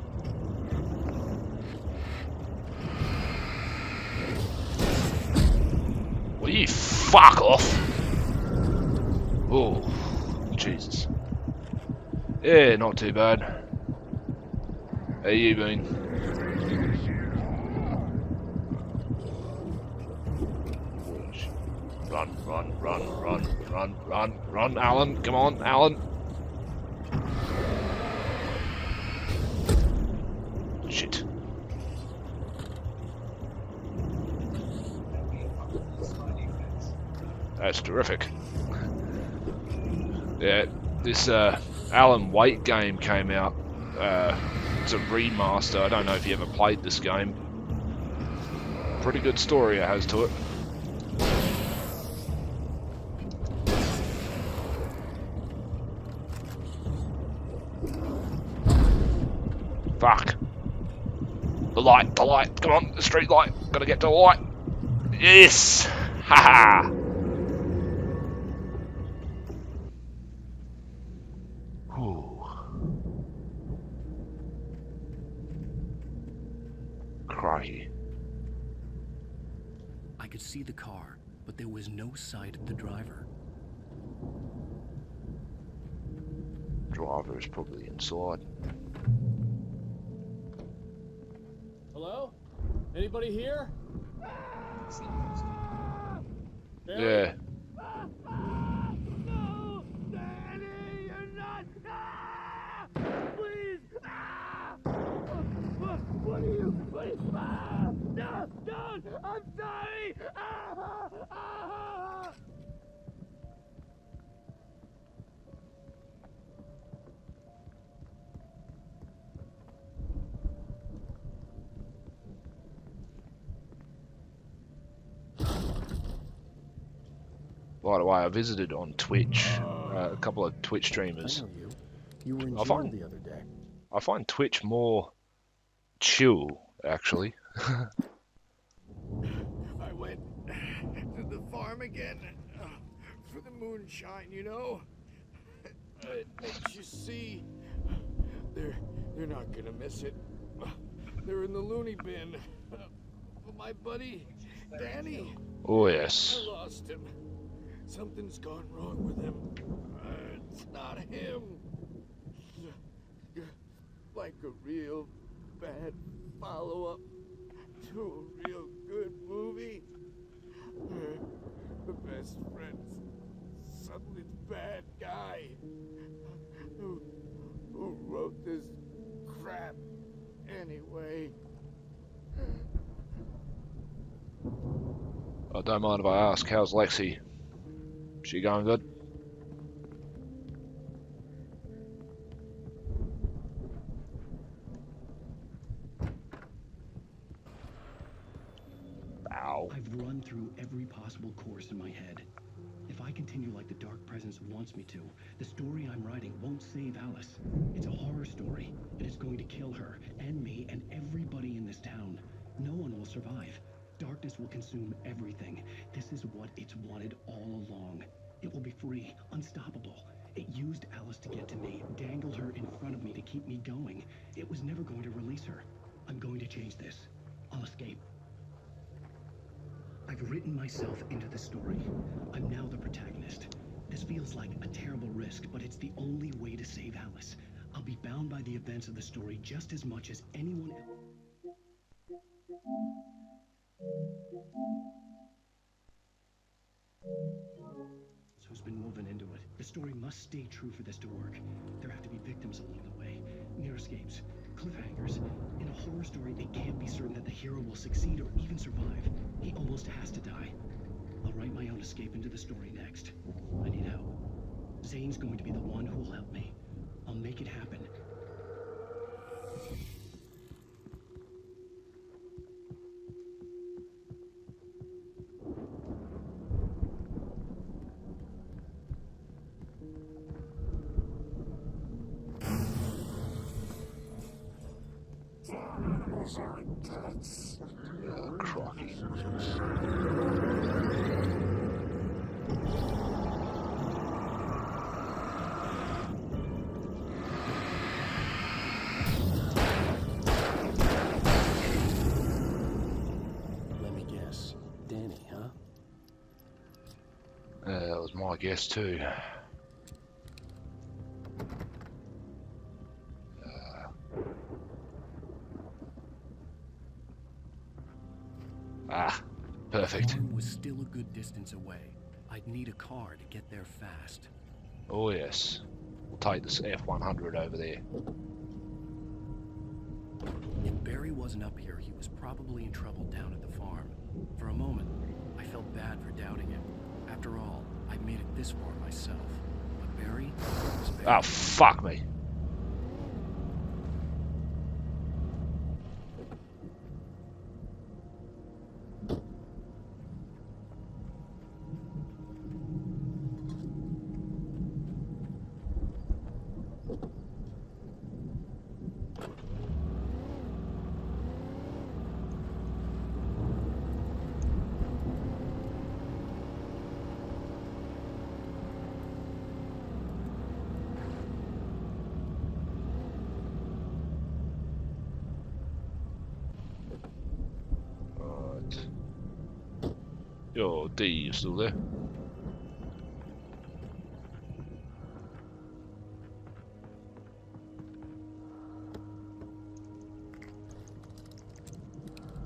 Will you fuck off? Oh, Jesus. Yeah, not too bad. How you been? Run, Alan. Come on, Alan. Shit. That's terrific. Yeah, this Alan Wake game came out. It's a remaster. I don't know if you ever played this game. Pretty good story it has to it. Fuck. The light, come on, the street light. Gotta get to the light. Yes! Haha! Crikey. I could see the car, but there was no sight of the driver. Driver is probably inside. Hello? Anybody here? Yeah. No! Danny, you're not! Ah! Please! Ah! What are you? Ah! No! Don't! I'm sorry! Ah! Ah! By the way, I visited on Twitch, a couple of Twitch streamers. I know you. You were in I jail find- the other day. I find Twitch more chill, actually. I went to the farm again for the moonshine, you know? It makes you see. They're not gonna miss it. They're in the loony bin. My buddy, Danny. Oh, yes. I lost him. Something's gone wrong with him. It's not him. Like a real bad follow-up to a real good movie. The best friend's suddenly the bad guy who wrote this crap anyway. I don't mind if I ask, how's Lexi? She going good? Ow. I've run through every possible course in my head. If I continue like the Dark Presence wants me to, the story I'm writing won't save Alice. It's a horror story, and it's going to kill her, and me, and everybody in this town. No one will survive. Darkness will consume everything. This is what it's wanted all along. It will be free, unstoppable. It used Alice to get to me, dangled her in front of me to keep me going. It was never going to release her. I'm going to change this. I'll escape. I've written myself into the story. I'm now the protagonist. This feels like a terrible risk, but it's the only way to save Alice. I'll be bound by the events of the story just as much as anyone else. Who's been woven into it. The story must stay true for this to work. There have to be victims along the way, near escapes, cliffhangers. In a horror story, it can't be certain that the hero will succeed or even survive. He almost has to die. I'll write my own escape into the story next. I need help. Zane's going to be the one who will help me. I'll make it happen. Oh, crocky. Let me guess. Danny, huh? That was my guess too. Perfect. The farm was still a good distance away. I'd need a car to get there fast. Oh yes. We'll take this F100 over there. If Barry wasn't up here, he was probably in trouble down at the farm. For a moment, I felt bad for doubting him. After all, I'd made it this far myself. But Barry was Barry. Oh, fuck me. Yo, D, you still there?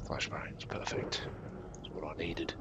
Flashbangs, perfect. That's what I needed.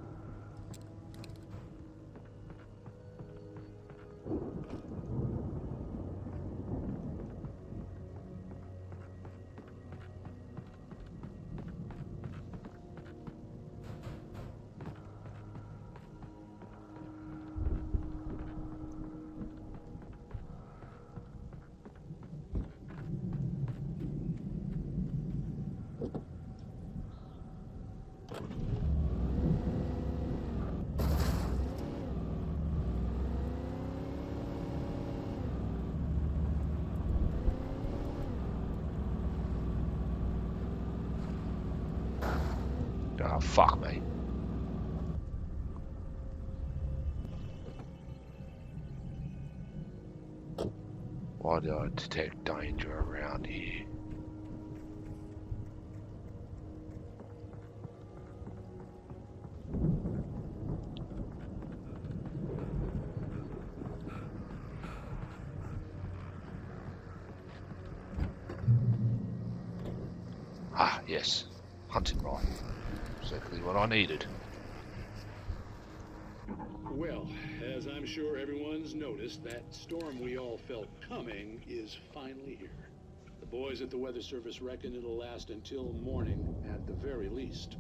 Oh, fuck me. Why do I detect danger around here? Ah, yes. Hunting rifle. Exactly what I needed. Well, as I'm sure everyone's noticed, that storm we all felt coming is finally here. The boys at the Weather Service reckon it'll last until morning at the very least.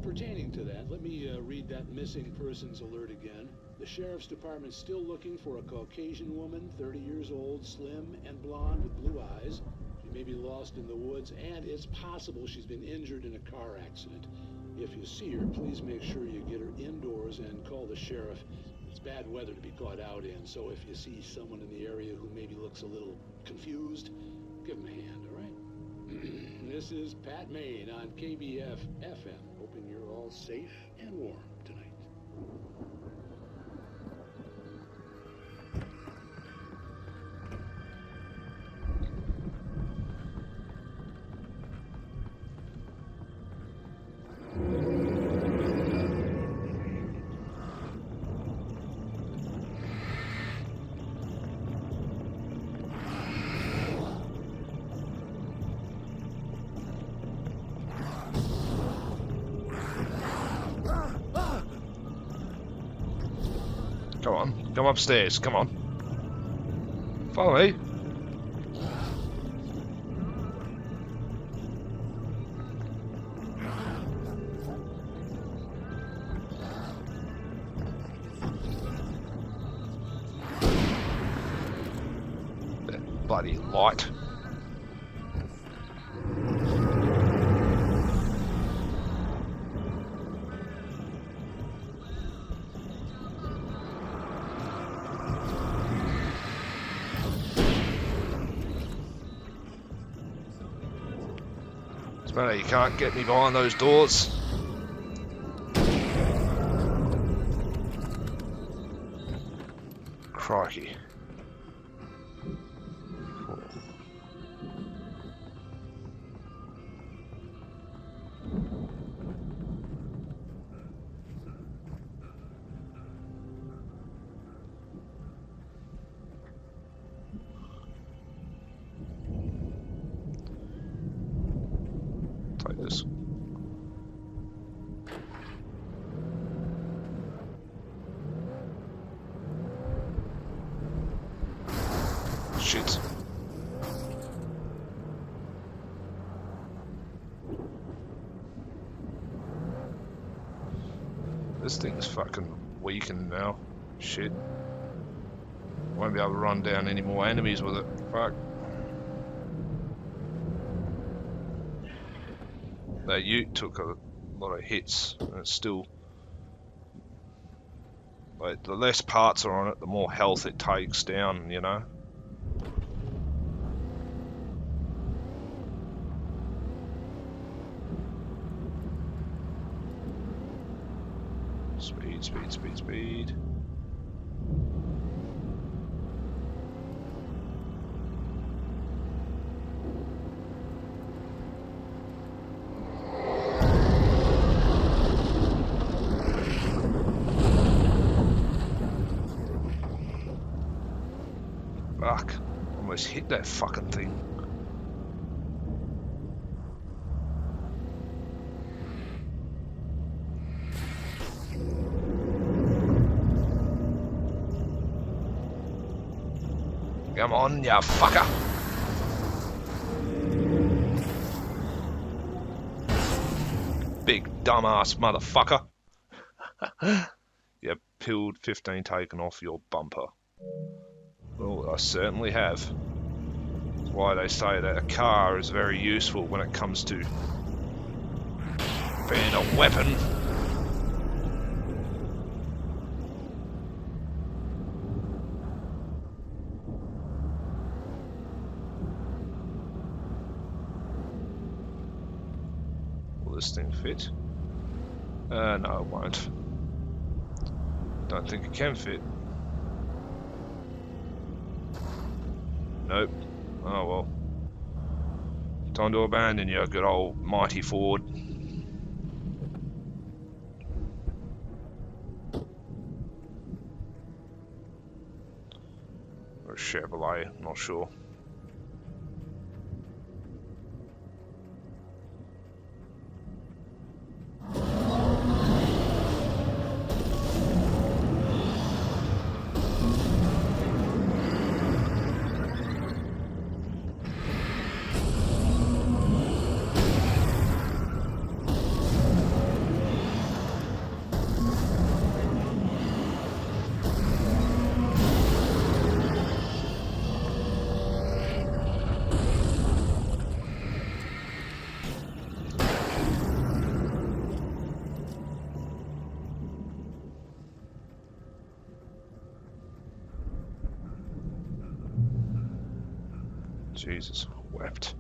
Pertaining to that, let me read that missing persons alert again. The Sheriff's Department's still looking for a Caucasian woman, 30 years old, slim and blonde with blue eyes. She may be lost in the woods, and it's possible she's been injured in a car accident. If you see her, please make sure you get her indoors and call the sheriff. It's bad weather to be caught out in, so if you see someone in the area who maybe looks a little confused, give them a hand, all right? This is Pat Maine on KBF FM, hoping you're all safe and warm tonight. Come on, come upstairs, come on. Follow me. That bloody light. No, you can't get me behind those doors. Crikey. Take this. Shit. This thing's fucking weakened now. Shit. Won't be able to run down any more enemies with it. Fuck. That ute took a lot of hits, and it's still... Like, the less parts are on it, the more health it takes down, you know? Speed, speed, speed, speed. Fuck. Almost hit that fucking thing. Come on, you fucker. Big dumbass motherfucker. Yep, pilled 15 taken off your bumper. Well, I certainly have. That's why they say that a car is very useful when it comes to being a weapon. Will this thing fit? No, it won't. Don't think it can fit. Nope. Oh well. Time to abandon your good old mighty Ford. Or a Chevrolet, not sure. Jesus wept.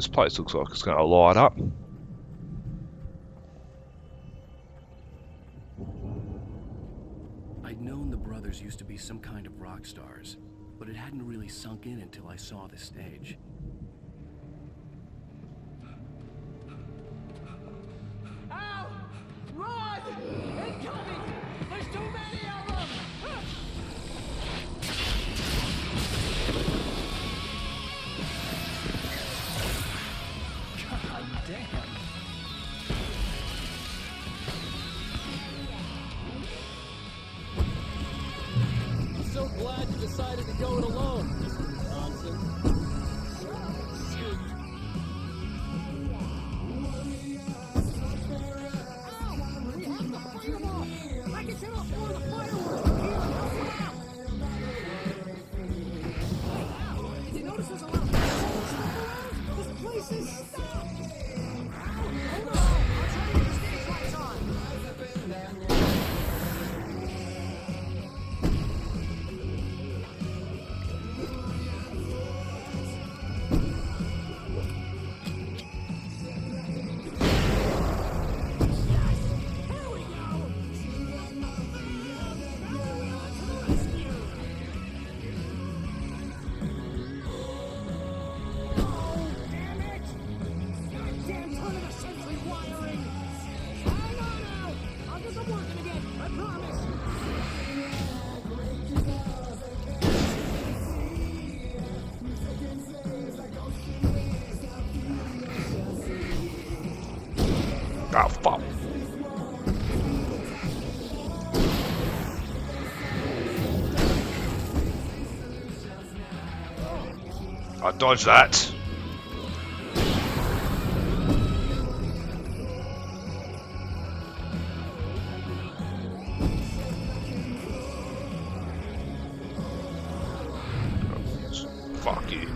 this place looks like it's going to light up. I'd known the brothers used to be some kind of rock stars, but it hadn't really sunk in until I saw the stage. Ow! Run! Incoming! There's too many of them! God damn. I'm so glad you decided to go it alone, Mr. Wisconsin. Did you notice there's a lot of around? This place is stopped! Hold on! I'll try to get the stage lights on! Ah, fuck. I dodged that. Fuck you.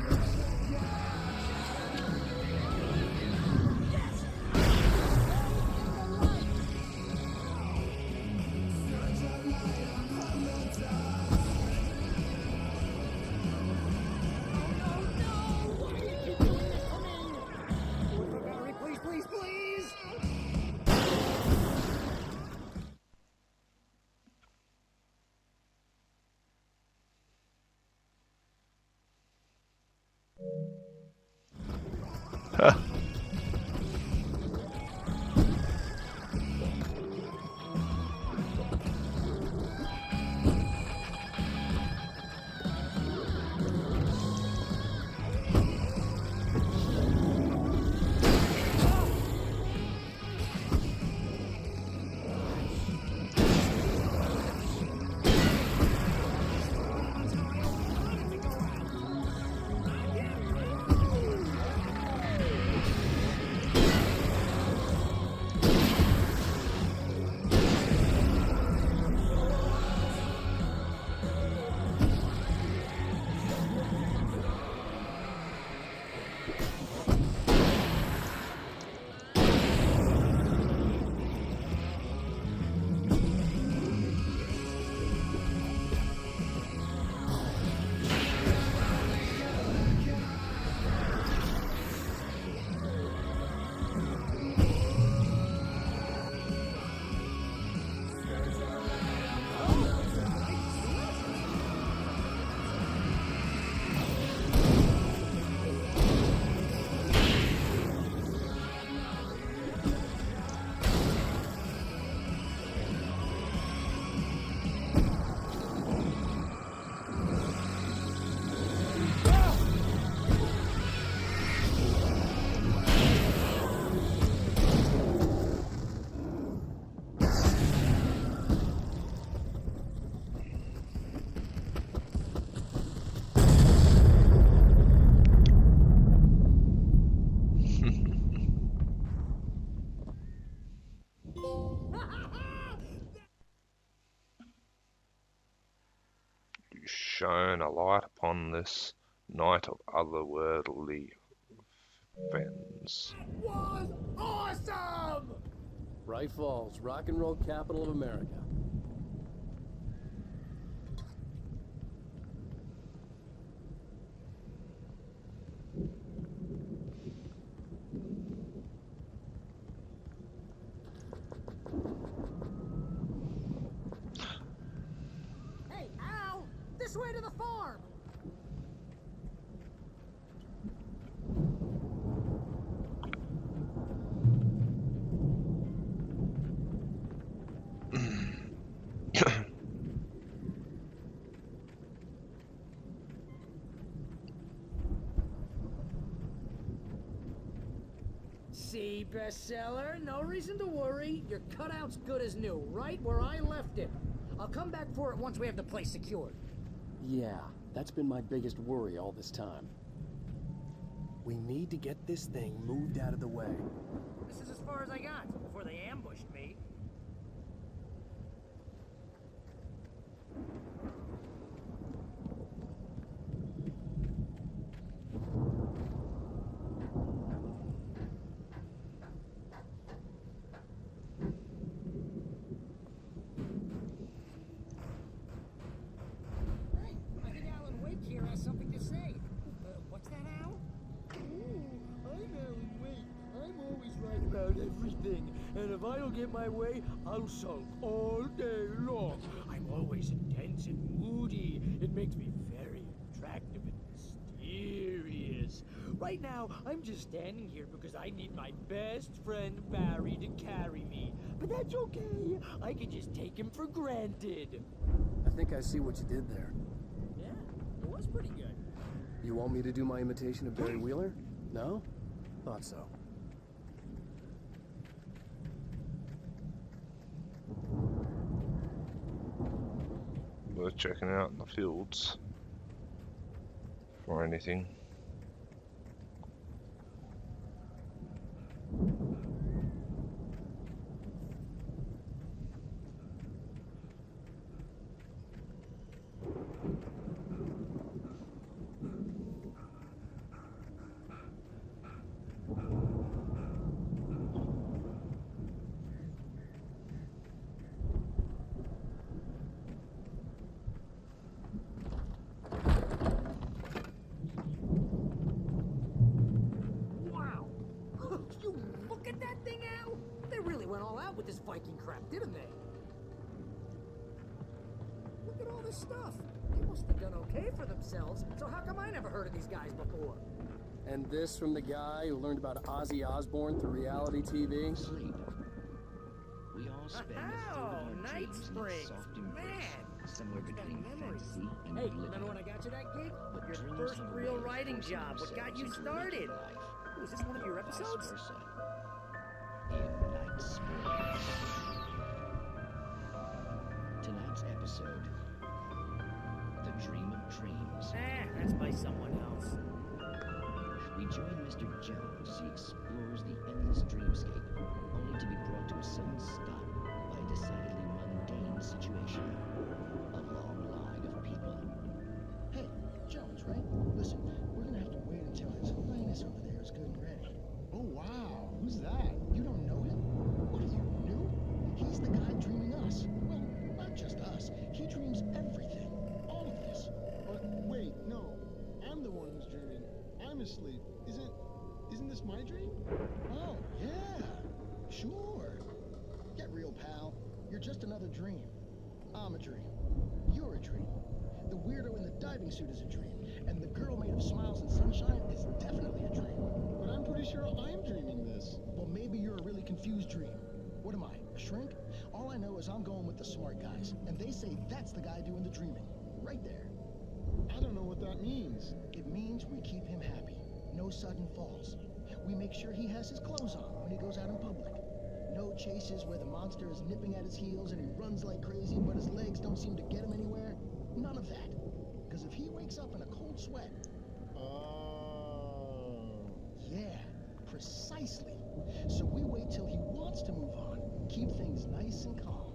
Please, please, please! Huh. Shone a light upon this night of otherworldly fens. Was awesome! Bright Falls, rock and roll capital of America. way to the farm! See, bestseller, no reason to worry. Your cutout's good as new, right where I left it. I'll come back for it once we have the place secured. Yeah, that's been my biggest worry all this time. We need to get this thing moved out of the way. This is as far as I got before they ambushed me. I think Alan Wake here has something to say. What's that, Al? I'm Alan Wake. I'm always right about everything. And if I don't get my way, I'll sulk all day long. I'm always intense and moody. It makes me very attractive and mysterious. Right now, I'm just standing here because I need my best friend Barry to carry me. But that's okay. I can just take him for granted. I think I see what you did there. Yeah, it was pretty good. You want me to do my imitation of Barry Wheeler? No? Thought so. Worth checking out in the fields for anything. Wow! You look at that thing, Al! They really went all out with this Viking crap, didn't they? Look at all this stuff. They must have done okay for themselves, so how come I never heard of these guys before? And this from the guy who learned about Ozzy Osbourne through reality TV? Sleep. We all spend Night Springs! Man! somewhere between fantasy and Hey, oblivion. remember when I got you that gig? But Your dreams first have a real way of writing forcing job. What got themselves you into started? waking life. Was this one of your episodes? Vice versa. In Night Springs. Tonight's episode, The Dream of Dreams. That's by someone else. We join Mr. Jones as he explores the endless dreamscape, only to be brought to a sudden stop by a decidedly mundane situation. A long line of people. Hey, Jones, right? Listen, we're gonna have to wait until His Highness over there is good and ready. Oh, wow. Who's that? You don't know him? What are you, new? He's the guy dreaming us. Well, not just us. He dreams everything. All of this. But wait, no. I'm the one who's dreaming. I'm asleep. Isn't this my dream? Oh, yeah. Sure. Get real, pal. You're just another dream. I'm a dream. You're a dream. The weirdo in the diving suit is a dream. And the girl made of smiles and sunshine is definitely a dream. But I'm pretty sure I'm dreaming this. Well, maybe you're a really confused dream. What am I, a shrink? All I know is I'm going with the smart guys. And they say that's the guy doing the dreaming. Right there. I don't know what that means. It means we keep him happy. No sudden falls. We make sure he has his clothes on when he goes out in public. No chases where the monster is nipping at his heels and he runs like crazy, but his legs don't seem to get him anywhere. None of that. Because if he wakes up in a cold sweat... Oh. Yeah, precisely. So we wait till he wants to move on. Keep things nice and calm.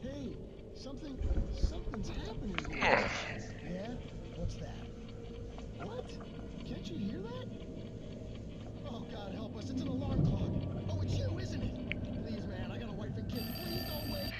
Hey, something's happening here. Yeah? What's that? What? Can't you hear that? Oh, God help us, it's an alarm clock. Oh, it's you, isn't it? Please, man, I got a wife and kid. Please don't wait.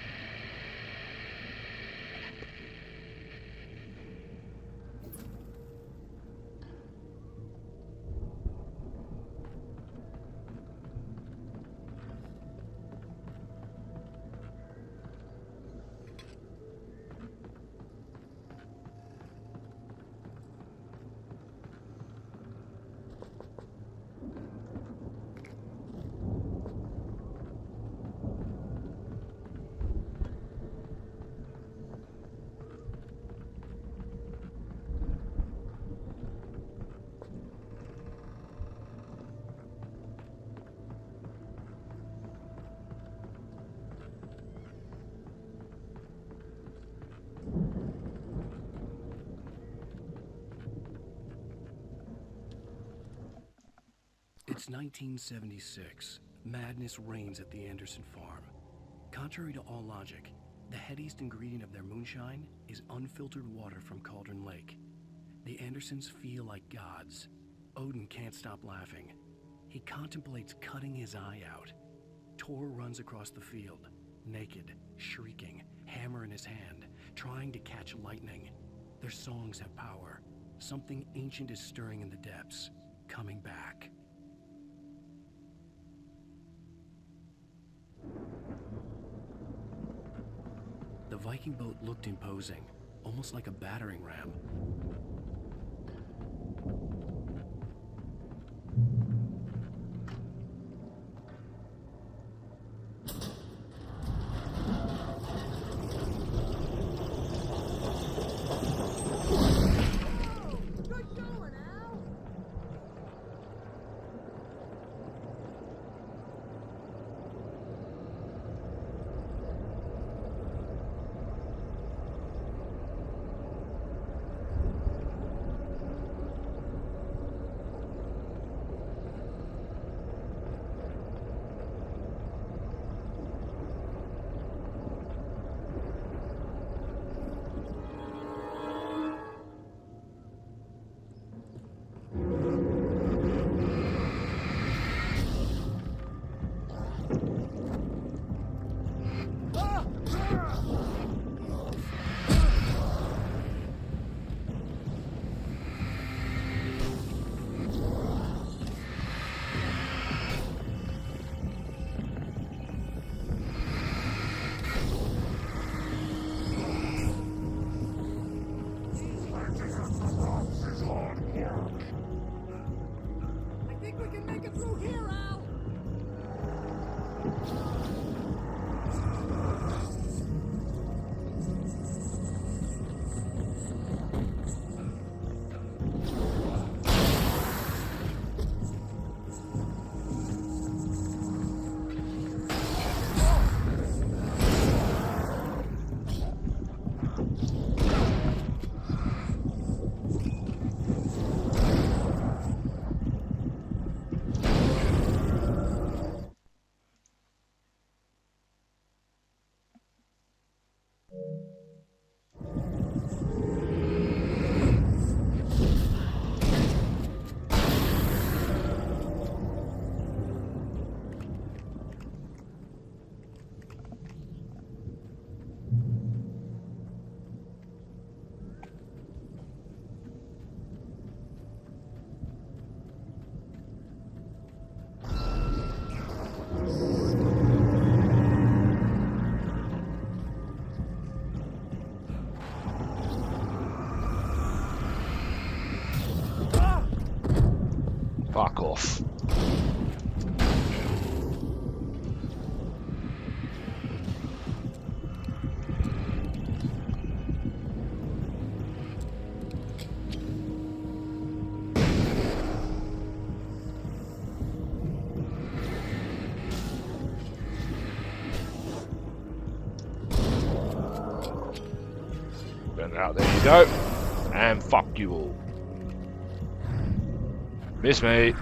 It's 1976. Madness reigns at the Anderson farm. Contrary to all logic, the headiest ingredient of their moonshine is unfiltered water from Cauldron Lake. The Andersons feel like gods. Odin can't stop laughing. He contemplates cutting his eye out. Tor runs across the field, naked, shrieking, hammer in his hand, trying to catch lightning. Their songs have power. Something ancient is stirring in the depths, coming back. The Viking boat looked imposing, almost like a battering ram. Fuck off. Out there you go, and fuck you all. Miss me.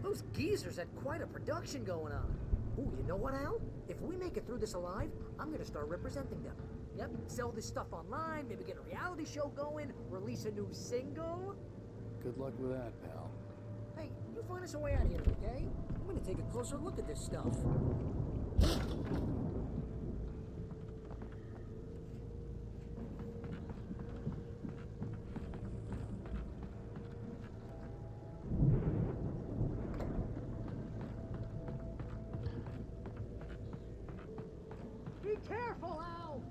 Those geezers had quite a production going on. Ooh, you know what, Al? If we make it through this alive, I'm gonna start representing them. Yep, sell this stuff online, maybe get a reality show going, release a new single. Good luck with that, pal. Hey, you find us a way out of here, okay? I'm gonna take a closer look at this stuff. Careful, Al!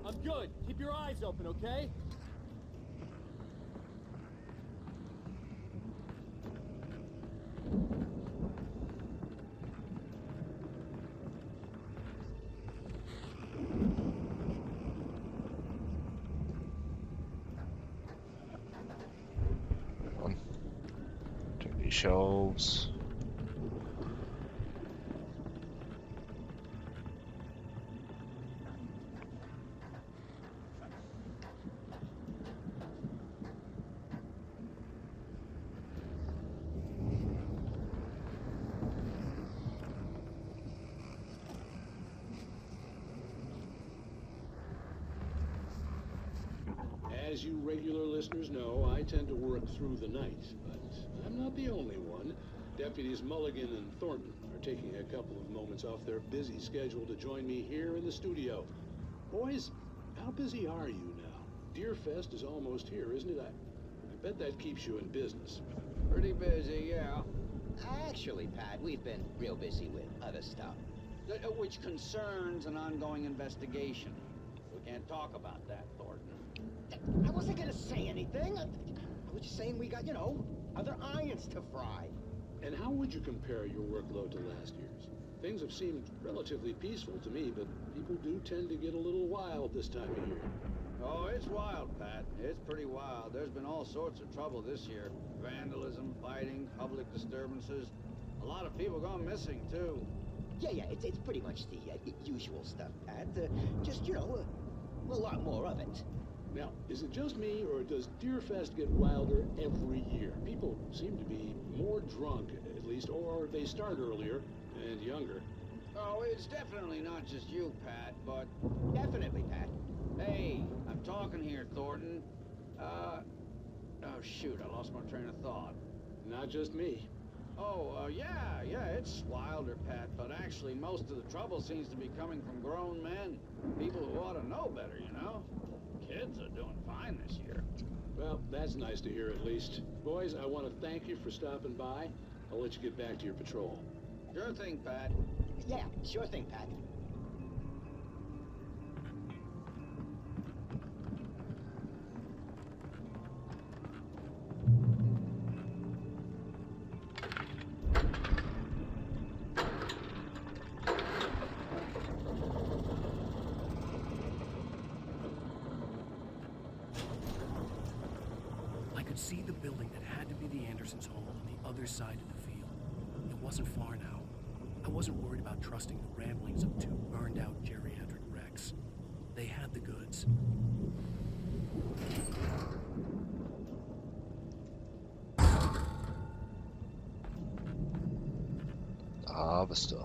I'm good. Keep your eyes open, okay? Check these shelves. As you regular listeners know, I tend to work through the night, but I'm not the only one. Deputies Mulligan and Thornton are taking a couple of moments off their busy schedule to join me here in the studio. Boys, how busy are you now? Deerfest is almost here, isn't it? I bet that keeps you in business. Pretty busy, yeah. Actually, Pat, we've been real busy with other stuff, which concerns an ongoing investigation. We can't talk about that, Thornton. I wasn't gonna say anything. I was just saying we got, you know, other irons to fry. And how would you compare your workload to last year's? Things have seemed relatively peaceful to me, but people do tend to get a little wild this time of year. Oh, it's wild, Pat. It's pretty wild. There's been all sorts of trouble this year. Vandalism, fighting, public disturbances. A lot of people gone missing, too. Yeah, it's pretty much the usual stuff, Pat. Just, you know, a lot more of it. Now, is it just me, or does Deerfest get wilder every year? People seem to be more drunk, at least, or they start earlier and younger. Oh, it's definitely not just you, Pat, but... Definitely, Pat. Hey, I'm talking here, Thornton. Oh, shoot, I lost my train of thought. Not just me. Oh, yeah, it's wilder, Pat, but actually most of the trouble seems to be coming from grown men. People who ought to know better, you know? Kids are doing fine this year. Well, that's nice to hear at least. Boys, I want to thank you for stopping by. I'll let you get back to your patrol. Sure thing, Pat. Yeah, sure thing, Pat. See the building that had to be the Andersons' home on the other side of the field. It wasn't far now. I wasn't worried about trusting the ramblings of two burned-out geriatric wrecks. They had the goods. Harvester.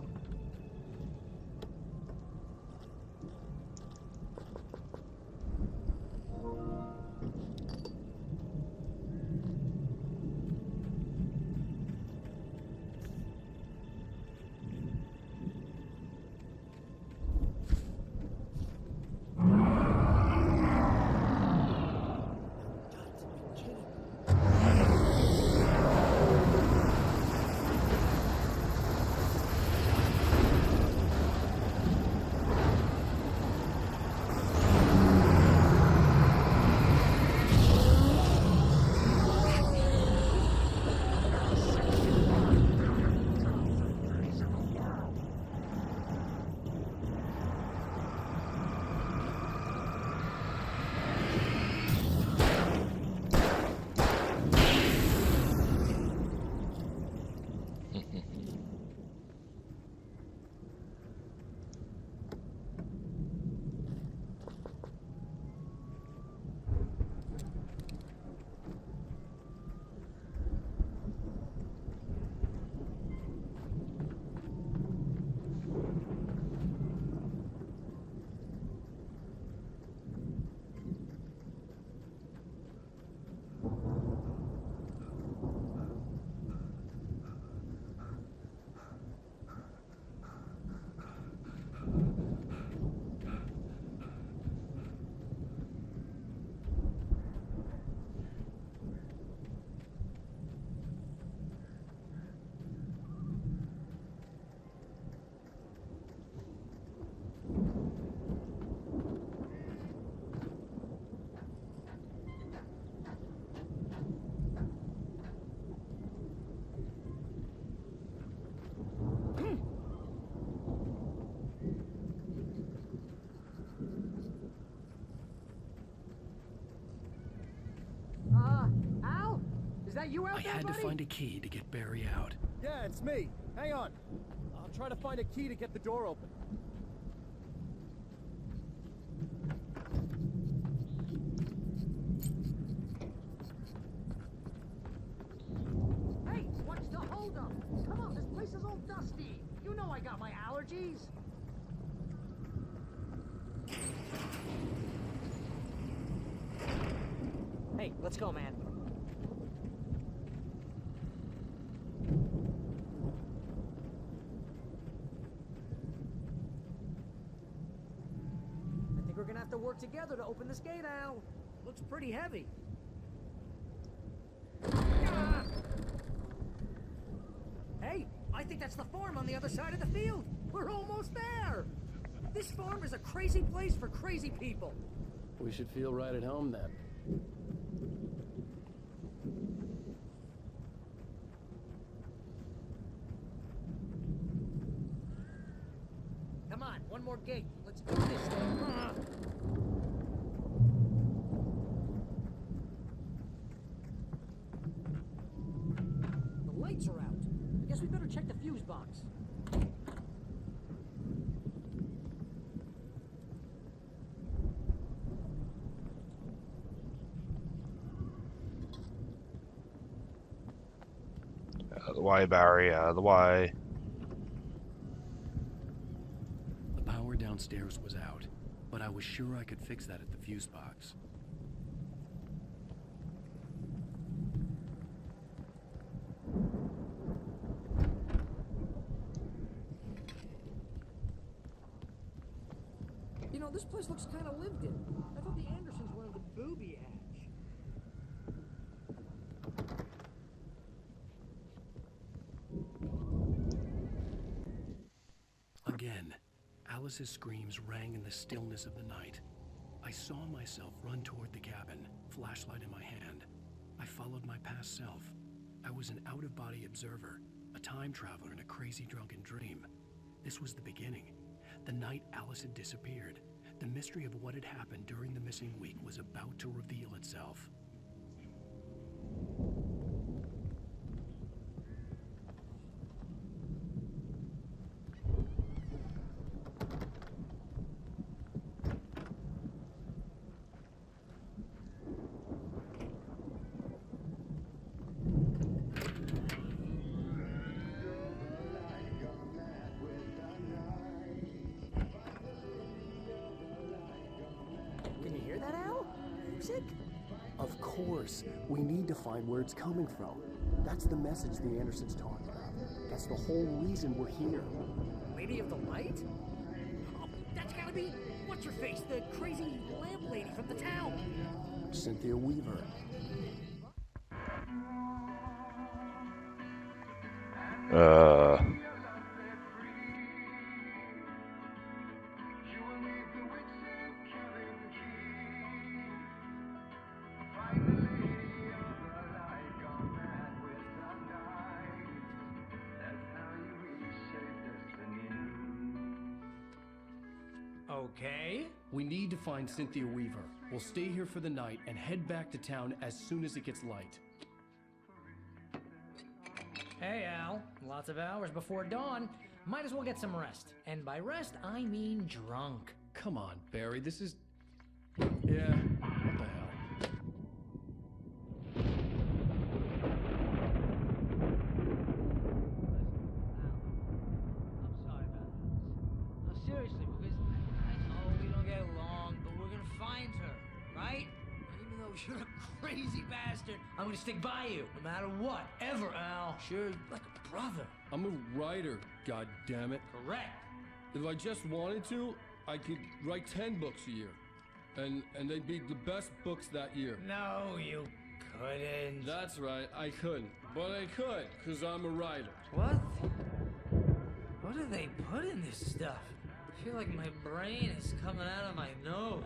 that you out I there, had to buddy? find a key to get Barry out. Yeah, it's me. Hang on. I'll try to find a key to get the door open. Hey, what's the holdup? Come on, this place is all dusty. You know I got my allergies. Hey, let's go, man. I think we're gonna have to work together to open this gate, Al. Looks pretty heavy. Ah! Hey, I think that's the farm on the other side of the field. We're almost there. This farm is a crazy place for crazy people. We should feel right at home then. Come on, one more gate. Let's do this thing. Ah! The lights are out. I guess we better check the fuse box. Out of the way, Barry, out of the way. The power downstairs was out, but I was sure I could fix that at the fuse box. You know, this place looks kind of lived in. I thought the Andersons were in the booby hatch. Again, Alice's screams rang in the stillness of the night. I saw myself run toward the cabin, flashlight in my hand. I followed my past self. I was an out-of-body observer, a time traveler in a crazy drunken dream. This was the beginning. The night Alice had disappeared. The mystery of what had happened during the missing week was about to reveal itself. Can you hear that, Al? Music? Of course. We need to find where it's coming from. That's the message the Andersons talked about. That's the whole reason we're here. Lady of the Light? Oh, that's gotta be... What's her face? The crazy lamp lady from the town. Cynthia Weaver. Okay. We need to find Cynthia Weaver. We'll stay here for the night and head back to town as soon as it gets light. Hey, Al. Lots of hours before dawn. Might as well get some rest. And by rest, I mean drunk. Come on, Barry, this is... Yeah, what the hell? No, seriously, because I know we don't get along, but we're gonna find her, right? Even though you're a crazy bastard, I'm gonna stick by you, no matter what, ever, Al. Sure, like a brother. I'm a writer, goddammit. Correct. If I just wanted to, I could write 10 books a year. And they'd be the best books that year. No, you couldn't. That's right, I couldn't. But I could, because I'm a writer. What? What do they put in this stuff? I feel like my brain is coming out of my nose.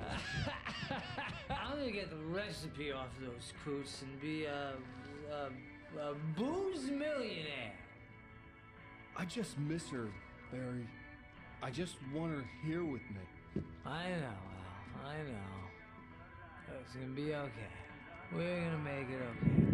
I'm gonna get the recipe off those coots and be a booze millionaire. I just miss her, Barry. I just want her here with me. I know, Al. I know. It's gonna be okay. We're gonna make it okay.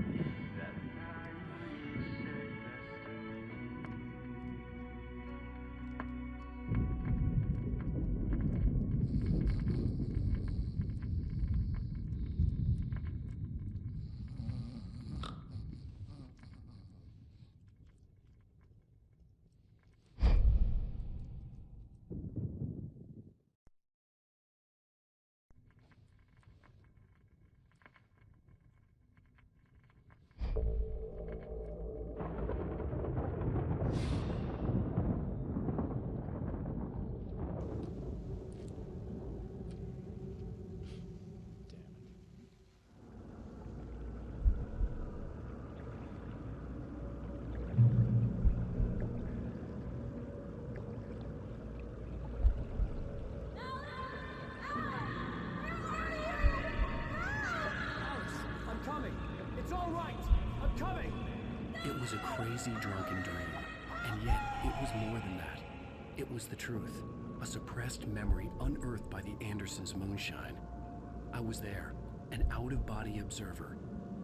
was a crazy drunken dream, and yet it was more than that. It was the truth, a suppressed memory unearthed by the Andersons' moonshine. I was there, an out-of-body observer.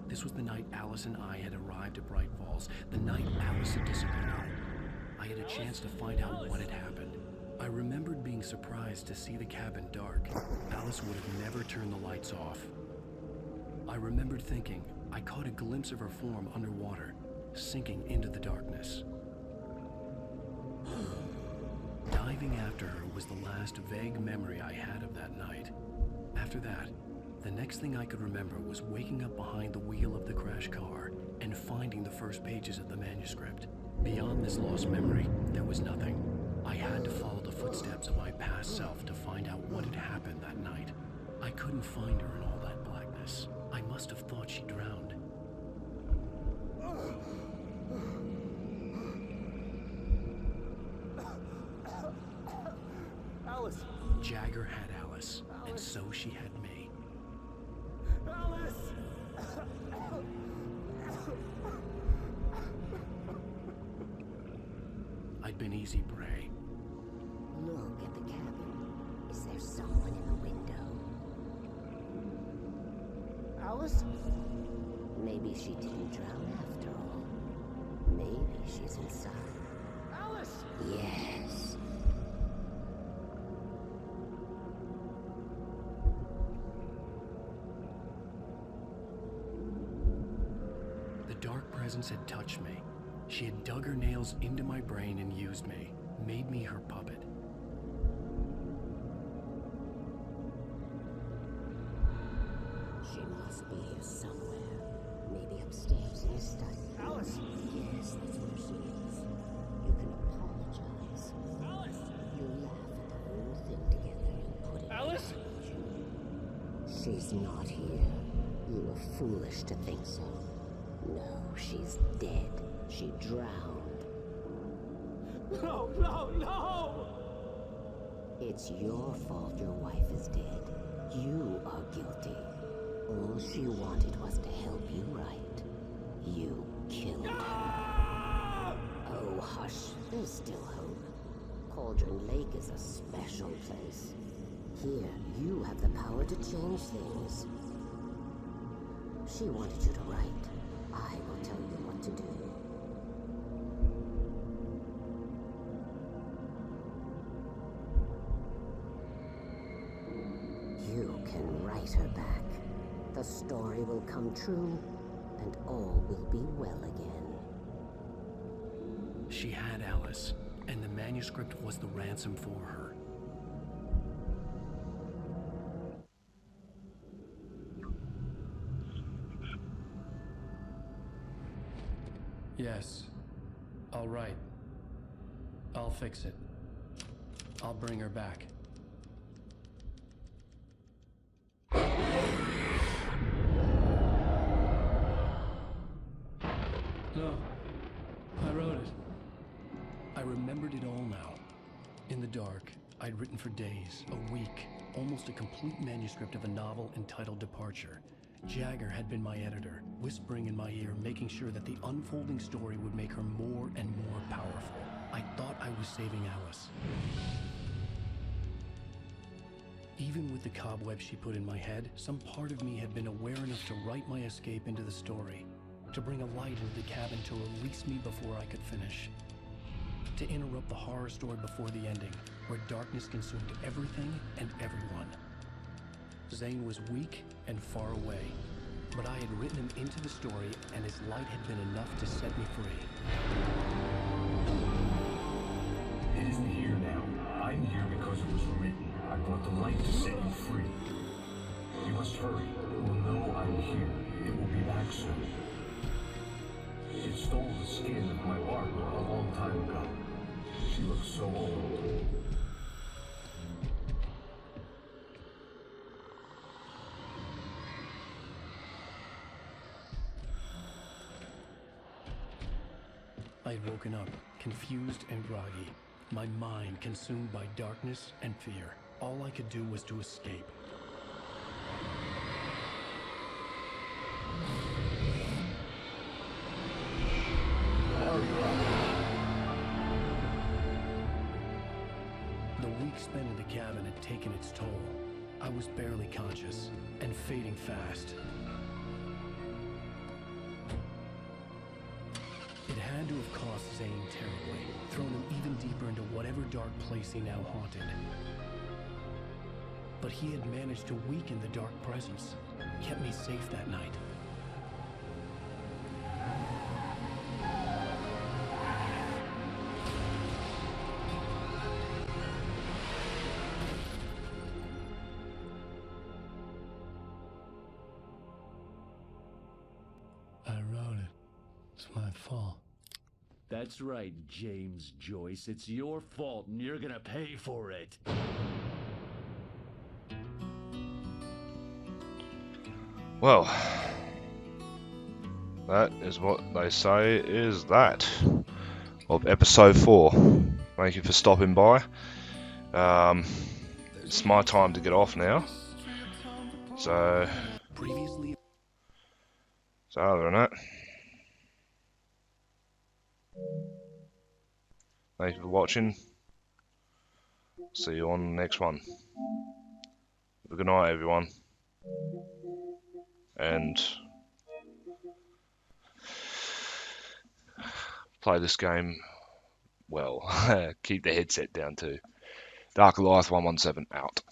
This was the night Alice and I had arrived at Bright Falls, the night Alice had disappeared. I had a chance to find out what had happened. I remembered being surprised to see the cabin dark. Alice would have never turned the lights off. I remembered thinking I caught a glimpse of her form underwater, sinking into the darkness. Diving after her was the last vague memory I had of that night. After that, the next thing I could remember was waking up behind the wheel of the crash car and finding the first pages of the manuscript. Beyond this lost memory, there was nothing. I had to follow the footsteps of my past self to find out what had happened that night. I couldn't find her in all that blackness. I must have thought she drowned. Alice! Jagger had Alice, and so she had me. Alice! I'd been easy prey. Look at the cabin. Is there someone in the window? Alice? Maybe she didn't drown after all. Maybe she's inside. Alice! Yes. The dark presence had touched me. She had dug her nails into my brain and used me, made me her puppet. She must be here somewhere. Maybe upstairs in the study. Alice! Yes, that's where she is. You can apologize. Alice! You laugh at the whole thing together and put it Alice! behind you. She's not here. You were foolish to think so. No, she's dead. She drowned. No, no, no! It's your fault your wife is dead. You are guilty. All she wanted was to help you right. You killed her. Oh, hush. There's still hope. Cauldron Lake is a special place. Here, you have the power to change things. She wanted you to write. I will tell you what to do. You can write her back. The story will come true, and all will be well again. She had Alice, and the manuscript was the ransom for her. Yes. All right. I'll fix it. I'll bring her back. No. I wrote it. I remembered it all now. In the dark, I'd written for days, a week, almost a complete manuscript of a novel entitled Departure. Jagger had been my editor, whispering in my ear, making sure that the unfolding story would make her more and more powerful. I thought I was saving Alice. Even with the cobweb she put in my head, some part of me had been aware enough to write my escape into the story, to bring a light into the cabin to release me before I could finish, to interrupt the horror story before the ending, where darkness consumed everything and everyone. Zane was weak and far away, but I had written him into the story, and his light had been enough to set me free. It isn't here now. I'm here because it was written. I brought the light to set you free. You must hurry. It will know I'm here. It will be back soon. It stole the skin of my Barbara a long time ago. She looks so old. I had woken up, confused and groggy, my mind consumed by darkness and fear. All I could do was to escape. The week spent in the cabin had taken its toll. I was barely conscious and fading fast. It had to have cost Zane terribly, thrown him even deeper into whatever dark place he now haunted. But he had managed to weaken the dark presence, kept me safe that night. I wrote it. It's my fault. That's right, James Joyce. It's your fault, and you're gonna pay for it. Well, that is what they say is that of episode 4. Thank you for stopping by. It's my time to get off now. So other than that, thank you for watching. See you on the next one. Have a good night, everyone. And play this game well. Keep the headset down too. Dark Life 117 out.